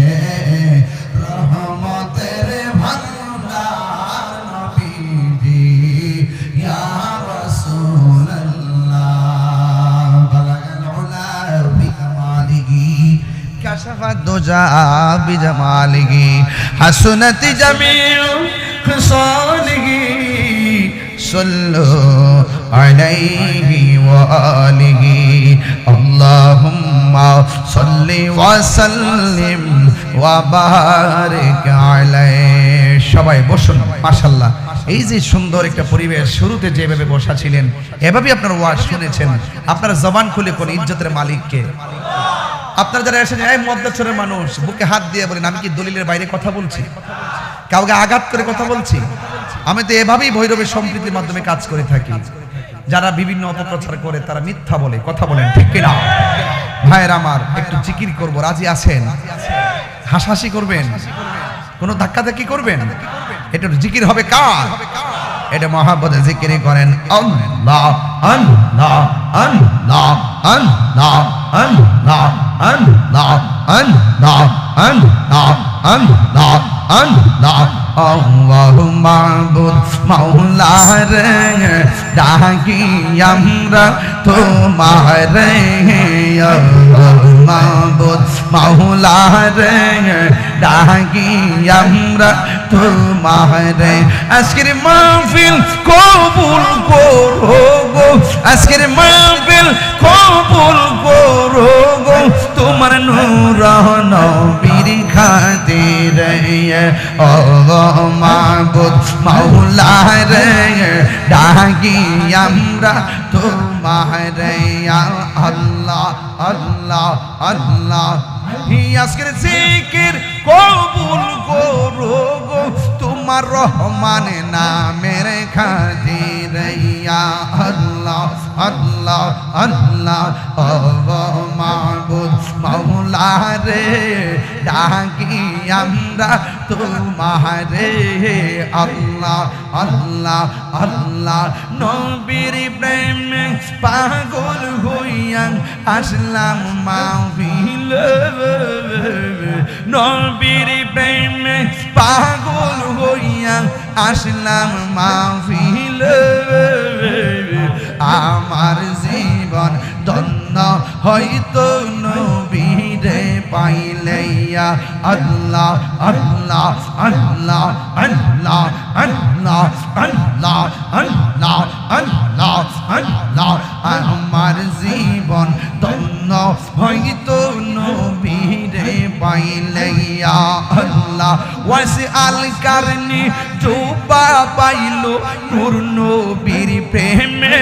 রহমতের ভান্ডার নবীজি ইয়া রাসূলুল্লাহ বালাগাল উলা বিকামালিহি كشف الدجى بجماله حسنت جميع خصاله صلوا عليه وآله اللهم صل وسلم وبارك عليه সবাই বসুন মাশাআল্লাহ এই যে সুন্দর একটা পরিবেশ শুরুতে যেভাবে বসা ছিলেন এভাবে আপনারা ওয়াজ শুনেছেন আপনারা জবান খুলে কোন ইজ্জতের মালিককে আপনারা যারা এসেছেন এই মধ্যচরের মানুষ বুকে হাত দিয়ে বলেন আমি কি দলিলের বাইরে কথা বলছি কাউকে আঘাত করে কথা বলছি আমি তো এভাবেই ভৈরবের সম্প্রীতির মাধ্যমে কাজ করে থাকি যারা বিভিন্ন অপপ্রচার করে তারা মিথ্যা বলে কথা বলেন ঠিক কি না ভাইয়ের আমার একটু জিকির করব রাজি আছেন হাসাহাসি করবেন কোনো ধাক্কাধাক্কি করবেন একটু জিকির হবে কার এটা মহব্বতে জিকির করেন আল্লাহ আল্লাহ আল্লাহ আল্লাহ আল্লাহ আল্লাহ আল্লাহ আল্লাহ আল্লাহ আল্লাহ আল্লাহু মাবুদ মাওলা রে ডাকি আমরা তোমারে আল্লাহু মাবুদ মাওলা রে ডাকি আমরা তোমারে আজকের মাহফিল কবুল করো গো আজকের মাহফিল কবুল করো গো তোমার নূর নবীর খাতিরে আল্লাহ মাবুদ মাওলা রে ডাকি আমরা তোমারে আল্লাহ আল্লাহ আল্লাহ আজকের জিকির কবুল করো গো তোমার রহমান নামের খাতিরে আল্লাহ আল্লাহ আল্লাহ আল্লাহ মাবুদ মাওলা রে ডাকি আমরা তোমারে আল্লাহ আল্লাহ আল্লাহ নবীর প্রেমে পাগল হইয়া আসলাম মাহফিল নবীর প্রেমে পাগল হইয়া আসলাম মাহফিল আমার জীবন ধন্য হয়তো নবীরে পাইলে ইয়া আল্লাহ আল্লাহ আল্লাহ আল্লাহ আল্লাহ আল্লাহ আল্লাহ আল্লাহ আল্লাহ আমার জীবন ধন্য হয়তো নবীরে পাইলে ইয়া আল্লাহ ওয়াসি আল কারনি জুবা পাইলো নূর নবীর প্রেমে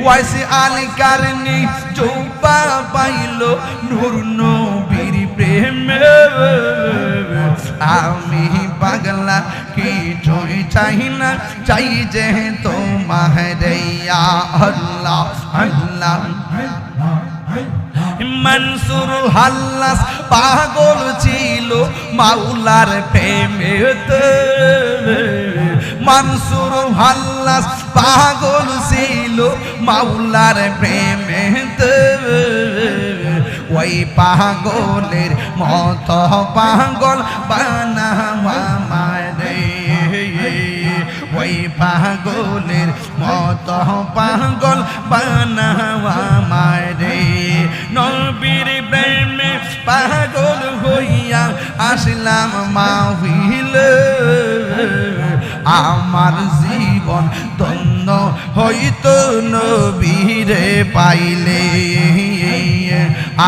ওয়াসি আল কারনি জুবা পাইলো নূর নবীর প্রেমে আমি পাগলা কিছুই চাই না চাই যে তোমারে ইয়া আল্লাহ আল্লাহ মনসুর হাল্লাস পাগল ছিল মাওলার প্রেমেতে মনসুর হাল্লাস পাগল ছিল মাওলার প্রেমেতে ওই পাগলের মত পাগল বানাওয়া মারে ওই পাগলের মত পাগল বানাওয়া মারে নবীর প্রেমে পাগল হইয়া আসলাম মাহফিলে আমার জীবন ধন্য হইতো নবীরে পাইলে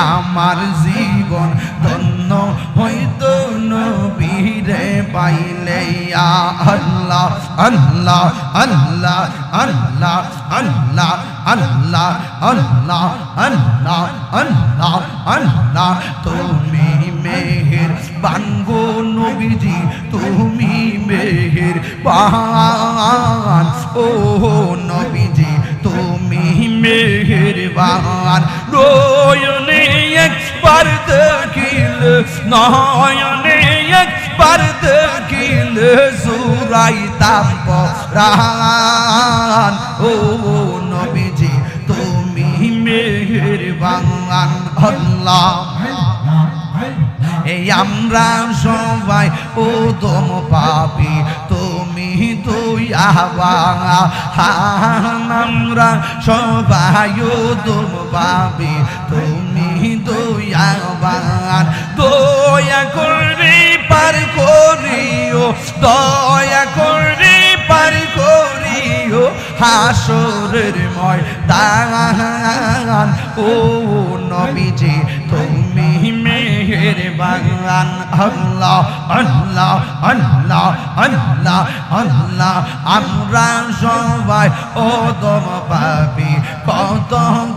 আমার জীবন ধন্য হইতো নবীরে পাইলে ইয়া আল্লাহ আল্লাহ আল্লাহ আল্লাহ আল্লাহ আল্লাহ আল্লাহ আল্লাহ আল্লাহ আল্লাহ তুমি মেহের বানগো নবীজি তুমি মেহের বান ও নবীজি তুমি মেহের বান নয়নে একবার দেখিলে নয়নে একবার দেখিলে জুরাইতাম পরাণ ও নবীজি তুমি মেহেরবান আল্লাহ এই আমরা সবাই উদম পাপি তুমি দয়াবান আমরা সবাই উদম পাপি তুমি দয়াবান দয়া করে পার করিও দয়া করে পার করিও হাসরের ময়দান ও নবীজি তুমি মেহেরবান আল্লাহ আল্লাহ আল্লাহ আল্লাহ আল্লাহ আমরা সবাই ওদম পাপি কত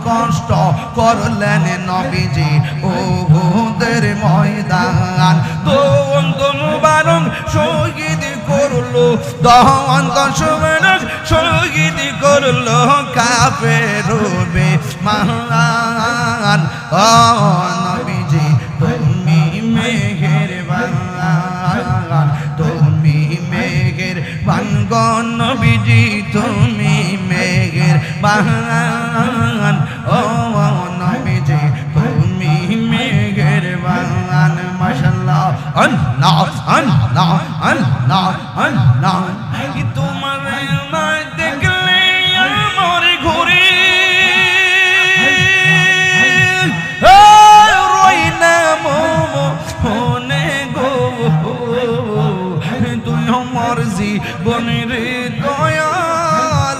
কষ্ট করলেন নবীজি উহুদের ময়দান দন্ত মুবারক শহীদ করলো দন্ত মুবারক শহীদ করলো কাফের বেঈমান ও নবীজি তুমি মেহেরবান তুমি মেহেরবান গো নবীজি তুমি মেহেরবান ও নবীজি তুমি মেহেরবান মাশাআল্লাহ আল্লাহ আল্লাহ আল্লাহ আল্লাহ তোমার না দেখলে আমার ঘুরে জীবনের দয়াল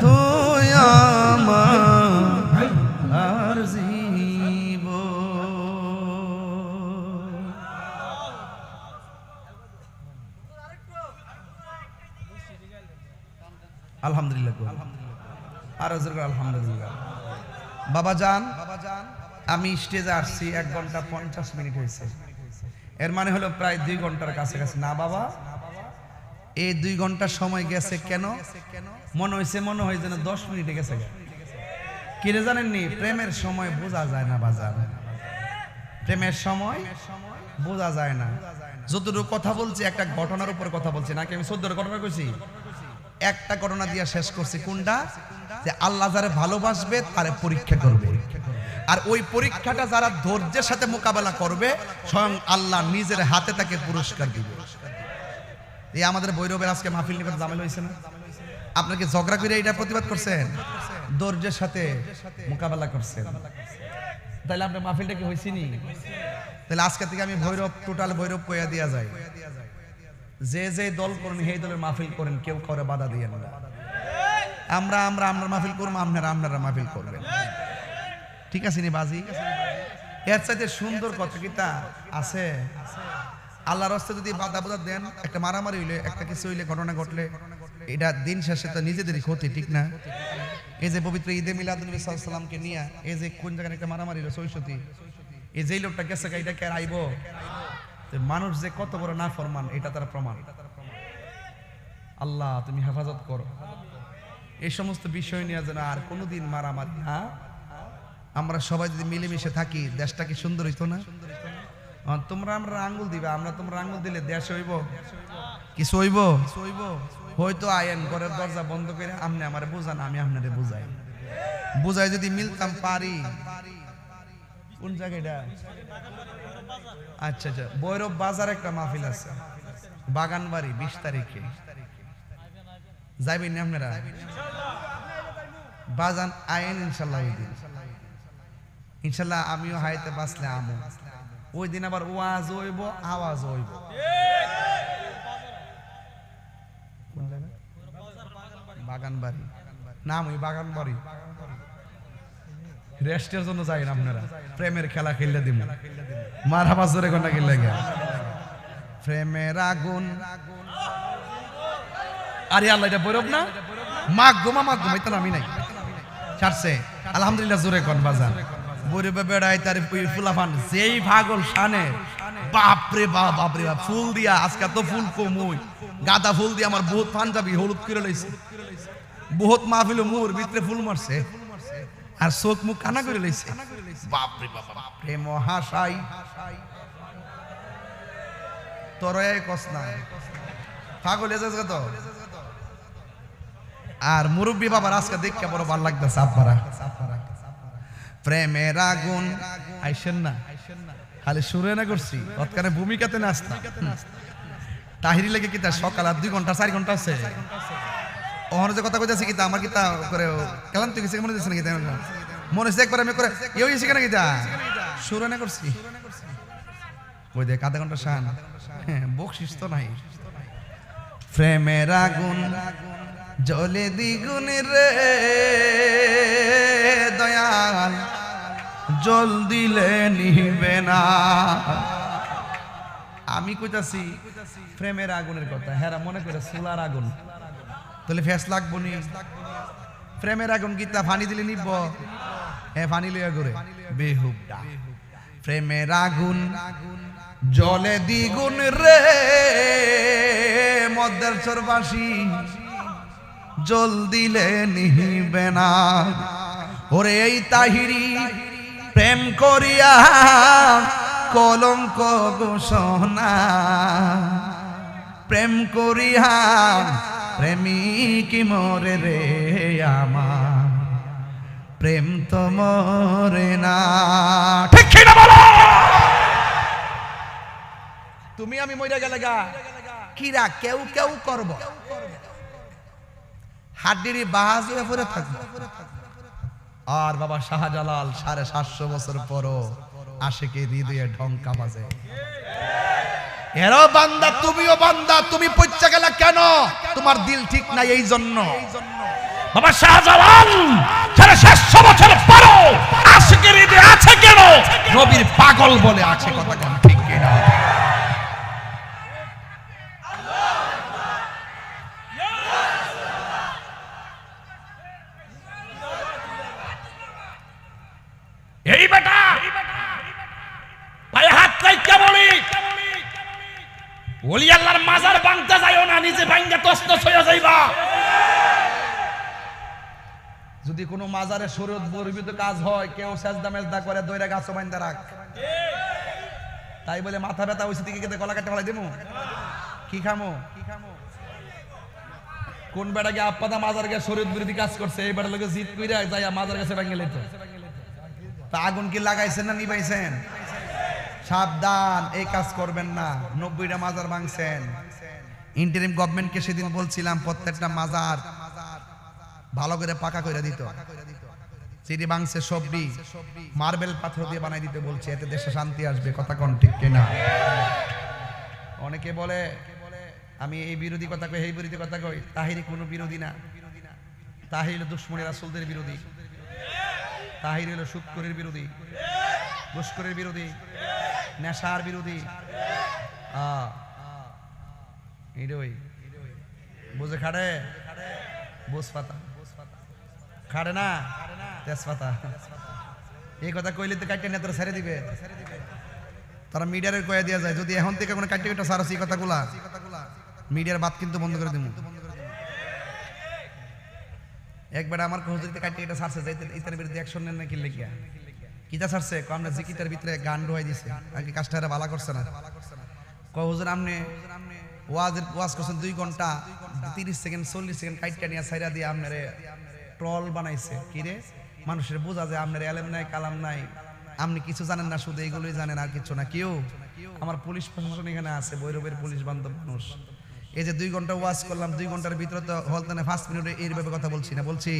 তুই আমার জীব আলহামদুলিল্লাহ আর আলহামদুলিল্লাহ বাবা জান আমি স্টেজে আসছি 1 ঘন্টা 50 মিনিট হয়েছে এর মানে হলো প্রায় 2 ঘন্টার কাছাকাছি না বাবা এই 2 ঘন্টা সময় গেছে কেন মনে হয় যেন 10 মিনিটে গেছে কি রে জানেননি প্রেমের সময় বোঝা যায় না বাজার প্রেমের সময় বোঝা যায় না যতটুকু কথা বলছি একটা ঘটনার উপর কথা বলছি নাকি আমি 14 ঘটনা কইছি একটা ঘটনা দিয়া শেষ করছি কোনটা যে আল্লাহ যারে ভালোবাসবে তারে পরীক্ষা করবে আর ওই পরীক্ষাটা যারা ধৈর্যের সাথে মোকাবেলা করবে স্বয়ং আল্লাহ নিজের হাতে তাকে পুরস্কার দিবে এই আমাদের ভৈরবের আজকে মাহফিল নিয়ে ঝামেলা হয়েছে না আপনাকে ঝগড়া করে এটা প্রতিবাদ করছেন, ধৈর্যের সাথে মোকাবেলা করছেন, তাহলে আপনার মাহফিলটা কি হয়েছে নি? তাহলে আজকে থেকে আমি ভৈরব, টোটাল ভৈরব কইয়া দিয়া যায়, যে যে দল করেন সেই দলের মাহফিল করেন, কেউ করে বাধা দিয়ে না। আমরা আপনার মাহফিল করবো, আপনারা মাহফিল করবেন, ঠিক আছে নি বাজি? এর চাইতে সুন্দর কথা কি তা আছে? আল্লাহর রাস্তায় যদি বাধা দেন, একটা মারামারি হইলে, একটা কিছু হইলে, ঘটনা ঘটলে, এটা দিন শেষে তো নিজেদেরই ক্ষতি, ঠিক না? এই যে পবিত্র ঈদে মিলাদুন্নবী সাল্লাল্লাহু আলাইহি ওয়াসাল্লামকে নিয়ে এই যে কোন জায়গায় একটা মারামারি হলো, সৈশতী, এই যে লোকটা গেছে, এটা কে আইব? মানুষ যে কত বড় নাফরমান, এটা তার প্রমাণ। আল্লাহ তুমি হেফাজত করো এই সমস্ত বিষয় নিয়ে, যেন আর কোনোদিন মারামারি না। আমরা সবাই যদি মিলেমিশে থাকি, দেশটা কি সুন্দর হইতো না? তোমরা আমরা আঙ্গুল দিবা, আমরা তোমরা আঙ্গুল দিলে দেশ হইব? কিছু হইব? হয়তো আইন ঘরের দরজা বন্ধ করে আপনি আমারে বুঝান, আমি আপনারে বুঝাই যদি মিলতাম পারি। কোন জায়গাটা? আচ্ছা, ভৈরব বাজার একটা মাহফিল আছে, বাগানবাড়ি, 20 তারিখে যাইবেন আপনারা? বাজান আইন ইনশাল্লাহ ওই দিন, ইনশাল্লাহ আমিও হাইতে বাঁচলে আমো। ওই দিন আবার ওয়াজ হইব, আওয়াজ হইব। বাগানবাড়ি নাম, ওই বাগানবাড়ি রেস্টের জন্য যাই না আপনারা, প্রেমের খেলা খেললে দিব। মারহাবা জোরে কোনটা খেললে গেল, প্রেমের আগুন। আরে আল্লাহ, এটা বৈরব না? মাগ এটা আমি নাই ছাড়ছে। আলহামদুলিল্লাহ জোরে কোন বাজান। বৈরবে বেড়াই তার ফুলাফান যেই ভাগল শানে, বাপরে বাপ, ফুল দিয়া, আজকে তো ফুল কমই, গাঁদা ফুল দিয়ে আমার বহুত পাঞ্জাবি হলুদ করে লইছে, বহুত মাহফিল মোর ভিতরে ফুল মারছে, আর চোখ মুখ কানা করে লইছে। বাপরে বাপ, প্রেম হাসাই তোরে কস না, পাগল এসেছে তো। আর মুরব্বী বাবার আজকে দেখতে বড় ভালো লাগতেছে। আব্বারা প্রেমের আগুন আইসেন না, খালি সুরে না করছি, তৎকালে ভূমিকাতে না আসতাম। তাহিরি লেগে কিতা সকাল আর 2 ঘন্টা 4 ঘন্টা আছে, ওখানে যে কথা কইতাছি কিতা আমার কিতা করে কেমন তুই কিছু মনে দিচ্ছে না কিতা, মনে হচ্ছে একবার আমি করে ইয়ে হয়েছে কেন কিতা সুরে না করছি। ওই দেখ আধা ঘন্টা শান, বকশিস তো নাই। প্রেমের আগুন জ্বলে দ্বিগুণ রে দয়াল, জল দিলে নিবে না। আমি কইতাছি প্রেমের আগুনের কথা, হেরা মনে করে চুলার আগুন, তাহলে ফেস লাগবো নি? প্রেমের আগুন গীতা পানি দিলে নিব? হ্যাঁ, পানি লইয়া ঘুরে বেহুবডা। প্রেমের আগুন জলে দ্বিগুণ রে মদ্দের চরবাসী, জল দিলে নিবে না। ওরে এই তাহিরি প্রেম করিয়া কলঙ্ক ঘোষণা, প্রেম করিয়া প্রেমিক মরে রে আমার, প্রেম তো মরে না। ঠিক না বলো? তুমি আমি মরে গেলে গা কিরা কেউ কেউ করব, হাড্ডির বাহাজ হয়ে পড়ে থাকবো। আর বাবা শাহজালাল 750 বছর পরও আশিকে হৃদয়ে ঢঙ্কা বাজে। এরো বান্দা, তুমিও বান্দা, তুমি পচ্চা গেলা কেন? তোমার দিল ঠিক নাই এই জন্য। বাবা শাহজালাল 750 বছর পরও আশিকে হৃদয়ে আছে কেন? নবীর পাগল বলে আছে, কথা কোন ঠিক কিনা? এই বেটা পায়ে হাত রাইখা বলি, ওলি আল্লাহর মাজার ভাঙতে যাইও না, নিজে ভাঙা তছনছ হয়ে যাইবা। যদি কোনো মাজারে শরীয়ত বর্হিত কাজ হয়, কেউ সেজদা মেজদা করে, দইরা গাছ বাইন্দা রাখ। তাই বলে মাথা ব্যথা হইছে দিকে কেটে গলা কাটতে ফেলাই দেবো? কি খামো? কোন বেটা গিয়ে আপ্পাদা মাজার গিয়ে শরীয়ত বিরোধী কাজ করছে, এই বেটার লোকে জিত কইরা যাইয়া মাজার কাছে ভাঙে লইতো। তা আগুন কি লাগাইছেন না নিবাইছেন? সাবধান, এই কাজ করবেন না। 90টা মাজার ভাঙছেন। ইন্টারিম গভর্নমেন্টকে সেদিন বলছিলাম প্রত্যেকটা মাজার ভালো করে পাকা করে দিত, চিড়ি বাংসে সবজি মার্বেল পাথর দিয়ে বানাই দিতে বলছে, এতে দেশে শান্তি আসবে। কথা কোন ঠিক কিনা? অনেকে বলে আমি এই বিরোধী কথা কই, এই বিরোধী কথা কই। তাহিরি কোনো বিরোধী না। তাহির হলো দুশ্মনী রাসূলদের বিরোধী, তাহির হলো সুদখোরের বিরোধী, ঘুষখোরের বিরোধী, নেশার বিরোধী। এইটাই বুঝে খাড়ে বুঝ পাতা খাড়ে না তেজপাতা। এই কথা কইলে তো কাটিয়ে নেতারা ছেড়ে দিবে, তারা মিডিয়ারে কয়ে দেওয়া যায় যদি এখন থেকে কোনো কাটিয়ে কাটা সারছি এই কথাগুলা, মিডিয়ার বাদ কিন্তু বন্ধ করে দিব। একবার আমার হুজুরিতে কাটিয়ে এটা সারছে যাইতে ইতার বিরুদ্ধে অ্যাকশন নেন না, কি লেখিয়া কিতা সারছে আমরা জিকিটার ভিতরে গান ঢোয়াই দিছে, আগে কাজটা ভালো করছে না। কয় হুজুর আপনি ওয়াজ করছেন 2 ঘন্টা 30 সেকেন্ড 40 সেকেন্ড কাইটটা নিয়ে ছাইরা দিয়ে আপনারে ট্রল বানাইছে। কি রে, মানুষের বোঝা যায় আপনার এলেম নাই কালাম নাই, আপনি কিছু জানেন না, শুধু এগুলোই জানেন আর কিছু না। কেউ আমার পুলিশ প্রশাসন এখানে আছে, ভৈরবের পুলিশ বান্ধব মানুষ। এই যে 2 ঘন্টা ওয়াজ করলাম, 2 ঘন্টার ভিতরে তো হলতানে 5 মিনিটে এইভাবে কথা বলছি না, বলছি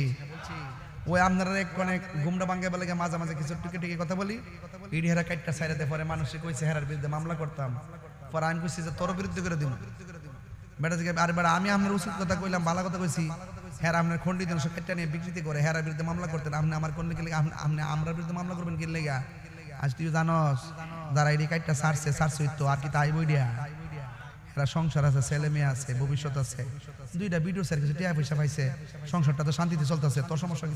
ওই আপনারা অনেক গুমরা বাঙ্গা বলে মাঝে মাঝে কিছু টিকে টিকে কথা বলি, ইডি হেরা কাইটটা ছাইরাতে পরে মানুষে কইছে হেরার বিরুদ্ধে মামলা করতাম, পরে আমি কইছি যে তোর বিরুদ্ধে করে দিব বেটা থেকে। আর বেটা আমি আপনার উচিত কথা কইলাম, ভালো কথা কইছি, হ্যাঁ আপনার খন্ডিত অংশ কাইটটা নিয়ে বিকৃতি করে হেরার বিরুদ্ধে মামলা করতেন, আপনি আমার কোন লেগে আপনি আমরা বিরুদ্ধে মামলা করবেন কি লেগা? আজ তুই জানস যারা এই কাইটটা ছাড়ছে তো আর কি তাই বই দিয়া, এরা সংসার আছে, ছেলে মেয়ে আছে, ভবিষ্যৎ আছে, 2টা ভিডিও স্যার কিছু টাকা পয়সা পাইছে, সংসারটা তো শান্তিতে চলতেছে, তোর সমস্যা কি?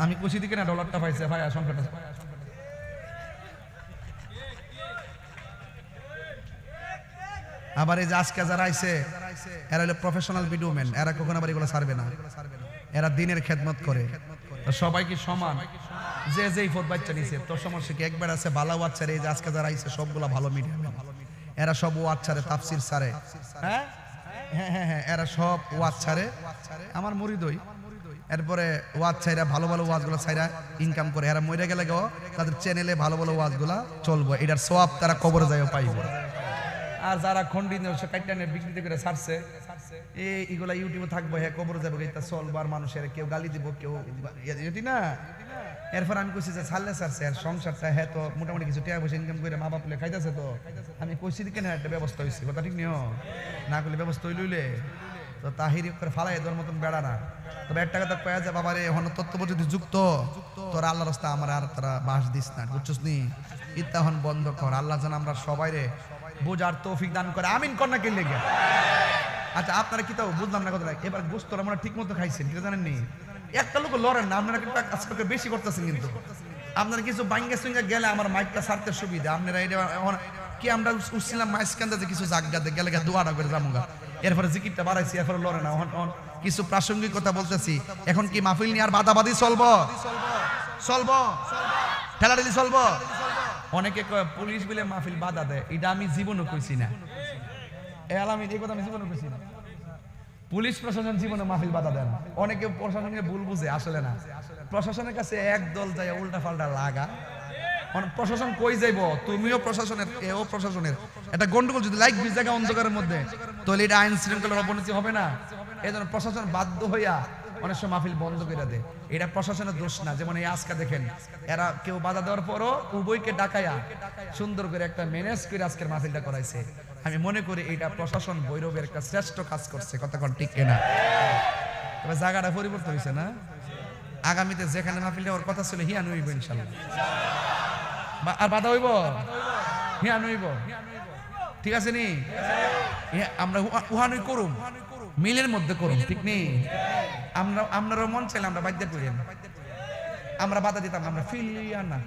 আমি খুশি দিকে না ডলারটা পাইছে ভাই, সংসারটা। আবার এই যে আজকে যারা আইছে এরা হলো প্রফেশনাল ভিডিও ম্যান, এরা কখনো আবার এগুলো ছাড়বে না, এরা দিনের খেদমত করে। সবাই কি সমান? যে যেই ফোর বাচ্চা নিছে তোর সমস্যা কি? একবার আছে ভালো বাচ্চারে, এই যে আজকে যারা আইছে সবগুলা ভালো মিডিয়া ম্যান, এরা সব ওয়াজ ছাড়ে, তাফসির ছাড়ে, হ্যাঁ হ্যাঁ হ্যাঁ হ্যাঁ, এরা সব ওয়াজ ছাড়ে, আমার মুরিদই। এরপরে ওয়াজ ছাইরা ভালো ভালো ওয়াজগুলো ছাইরা ইনকাম করে, এরা মরে গেলে গো তাদের চ্যানেলে ভালো ভালো ওয়াজগুলা চলবো, এটার সওয়াব তারা কবরে যায়ও পাইবে। আর যারা খন্ডিত কাইটানে বিক্রি করে ছাড়ছে এইগুলা ইউটিউবে থাকবো, হ্যাঁ কবরে যাবো, এটা চলবো, আর মানুষের কেউ গালি দিব কেউ এটি না। এরপর আমি কইছি যে ছাড়লে ছাড়ছে আর সংসারটা, হ্যাঁ তো মোটামুটি কিছু টাকা পয়সা ইনকাম করে মা বাপলে খাইতেছে, তো আমি কইছি কেন একটা ব্যবস্থা হয়েছে, কথা ঠিক নিও না করলে ব্যবস্থা হইলইলে তো তাহিরি করে ফালাই দেওয়ার মতন বেড়া না। তবে একটা কথা কয়া যায় বাবারে, এখন তত্ত্ব যদি যুক্ত তোর আল্লাহ রাস্তা আমার আর তারা বাস দিস না, বুঝছস নি? ইত্তাহন বন্ধ কর, আল্লাহ যেন আমরা সবাই রে বোঝার তৌফিক দান করে, আমিন কর না কে লেগে। আচ্ছা আপনারা কি তাও বুঝলাম না কথা, এবার গোস্তরা আমরা ঠিক মতো খাইছেন, কি জানেন নি? একটা লোক লড়েন না, আপনারা কিন্তু আজকে বেশি করতেছেন, কিন্তু আপনারা কিছু বাঙ্গা সঙ্গে গেলে আমার মাইকটা ছাড়তে সুবিধা, আপনারা এটা কি আমরা উঠছিলাম মাইসকান্দা যে কিছু জায়গাতে গেলে দোয়াটা করে যামুগা, এরপরে জিকিরটা বাড়াইছি, এরপরে লড়ে না, কিছু প্রাসঙ্গিক কথা বলতেছি। এখন কি মাহফিল নিয়ে আর বাদাবাদি চলবো? চলবো, ঠেলাঠেলি চলবো? অনেকে পুলিশ বলে মাহফিল বাধা দেয়, এটা আমি জীবনও কইছি না, এই কথা আমি জীবনও কইছি না। পুলিশ প্রশাসন জীবনে মাহফিল বাধা দেন, অনেকে প্রশাসনকে ভুল বুঝে, আসলে না। প্রশাসনের কাছে এক দল যায় উল্টা পাল্টা লাগা, প্রশাসন কই যাইব? তুমিও প্রশাসনের, এও প্রশাসনের, এটা গন্ডগোল যদি লাইক 20 জায়গা অন্ধকারের মধ্যে, তাহলে এটা আইন শৃঙ্খলার অবনতি হবে না। এই জন্য প্রশাসন বাধ্য হইয়া অনেক সময় মাহফিল বন্ধ করে দেয়, এটা প্রশাসনের দোষ না। যেমন এই আজকে দেখেন, এরা কেউ বাধা দেওয়ার পরও উভয়কে ডাকাইয়া সুন্দর করে একটা ম্যানেজ করে আজকের মাহফিলটা করাইছে। আমি মনে করি এটা প্রশাসন ভৈরবের একটা শ্রেষ্ঠ কাজ করছে, কতক্ষণ ঠিক কিনা? তবে জায়গাটা পরিবর্তন হয়েছে না, আগামীতে যেখানে মাহফিলটা ওর কথা ছিল হিয়ান হইব ইনশাল্লাহ, আর বাধা হইব, হিয়ান হইব, ঠিক আছে নি? আমরা উহানুই করুম, মিলের মধ্যে করুম, ঠিক নেই? আপনারও মন চাইলে আমরা বাধ্য করি, আমরা বাধা দিতাম, আমরা ফিলিয়া না।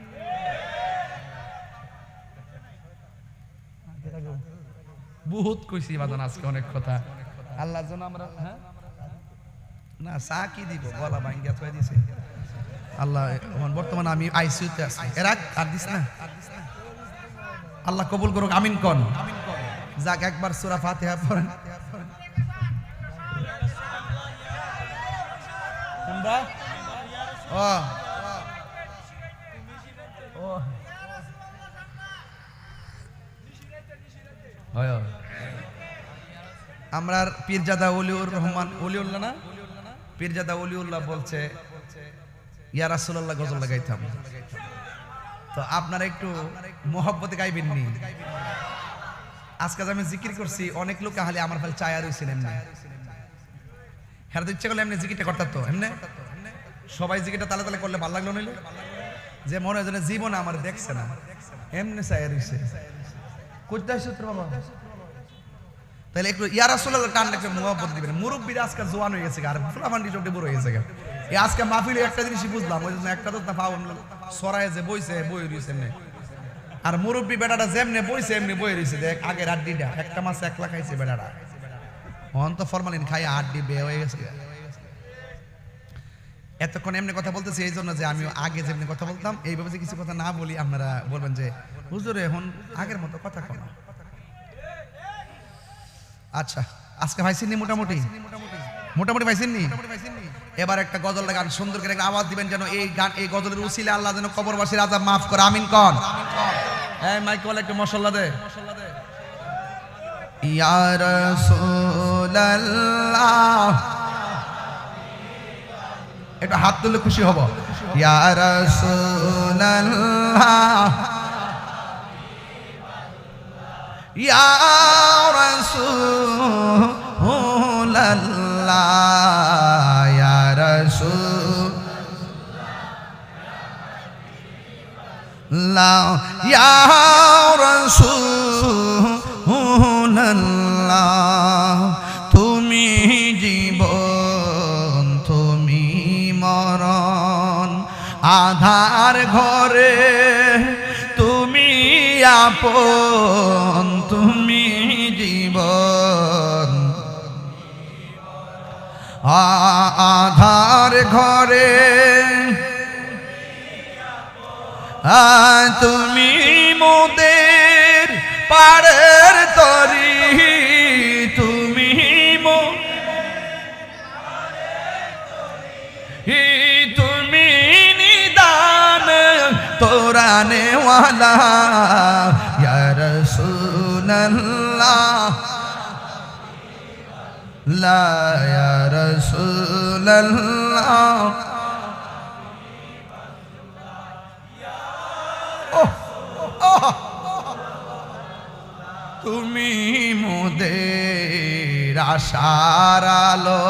বহুত কইছি বাদান আজকে অনেক কথা, আল্লাহর জন্য আমরা না চা কি দিব, গলা ভাঙ্গিয়া থুয়ে দিছে আল্লাহ। বর্তমানে আমি আইসিইউতে আছি, এরা আর দিস না, আল্লাহ কবুল করুক, আমিন কোন। যাক একবার সূরা ফাতিহা পড়েন। কোনটা? ও ও আমরার পীরজাদা ওলিউর রহমান, ওলিউল্লাহ না, পীরজাদা ওলিউল্লাহ বলছে ইয়া রাসূলুল্লাহ গজল লাগাইতাম, তো আপনারা একটু মোহব্বতে গাইবেন নি। আজকে আমি জিকির করছি, অনেক লোক হালে আমার ফেল চায়া রইছেন এমনি, হ্যাঁ ইচ্ছা করলে এমনি জিকিরটা করতাম, তো এমনি সবাই জিকিরটা তালে তালে করলে ভালো লাগলো নইলে, যে মনে হয় যেন জীবনে আমার দেখছে না, এমনি চায়া রইছে। কোথায় সূত্র বাবা, তাহলে একটু ইয়া রাসূলুল্লাহ টান একটা মোহব্বত দিবেন। মুরব্বীরা আজকে জোয়ান হয়ে গেছে, আর ফুলামান্ডি সবটি বড় হয়ে গেছে। এই আজকে মাহফিলে একটা জিনিসই বুঝলাম, ওই জন্য একটা তো পাও সরায় যে বইছে বই রইছে এমনি, আর মুরব্বী বেটাটা যেমনে বইছে এমনি বই রইছে। দেখ আগের হাড্ডিটা একটা মাছ একলা খাইছে বেটাটা, অন তো ফরমালিন খাই হাড্ডি বে হয়ে গেছে। এতক্ষণ এমনি কথা বলতেছি এই জন্য যে আমি আগে যেমনি কথা বলতাম এইভাবে যে কিছু কথা না বলি আপনারা বলবেন যে হুজুর এখন আগের মতো কথা কম। আচ্ছা আজকে পাইছেন নি? মোটামুটি মোটামুটি পাইছেন নি? এবার একটা গজল গান সুন্দর করে একটা আওয়াজ দিবেন, যেন এই গান এই গজলের উসিলে আল্লাহ যেন কবরবাসীর আযাব মাফ করে। আমিন কোন? এই মাইক ওয়ালা একটু মাশাআল্লাহ দে। ইয়া রাসূলুল্লাহ, একটু হাত তুললে খুশি হব। ইয়া রাসূলুল্লাহ, ইয়া রাসূলুল্লাহ, ইয়া রাসূলুল্লাহ, ইয়া রাসূলুল্লাহ, তুমি জীবন তুমি মরণ, আধার ঘরে তুমি আপন, তুমি জীবন আধার ঘরে, তুমি মোদের পাড়ের তরি, তুমি তুমি নিদান তোরানে ওয়ালা, ইয়া রাসূলুল্লাহ, লা ইয়া রাসূলুল্লাহ, তুমি মোদের আশার আলো,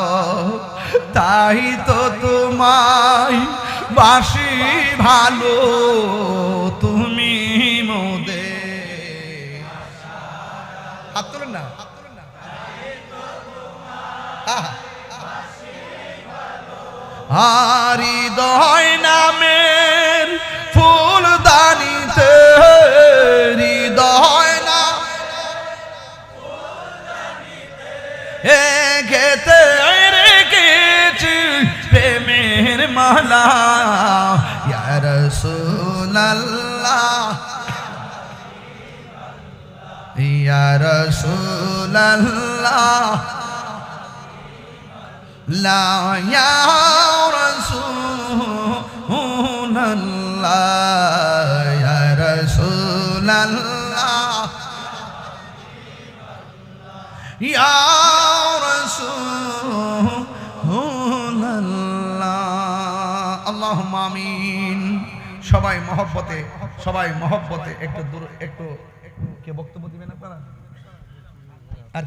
তাই তো তোমায় বাসি ভালো, তুমি মোদের হাত তোলেন না, হৃদয় নামের ফুলদানিতে, হৃদয় না গেতে রেখেছি প্রেমের মালা, ইয়া রাসূলুল্লাহ, ইয়া রাসূলুল্লাহ, লা ইয়া রাসূলুল্লাহ, ইয়া রাসূলুল্লাহ, ইয়া রাসূলুল্লাহ। আল্লাহুম্মা আমিন। সবাই মহব্বতে একটু দূর, একটু কে বক্তব্য দিবেন আপনারা? আর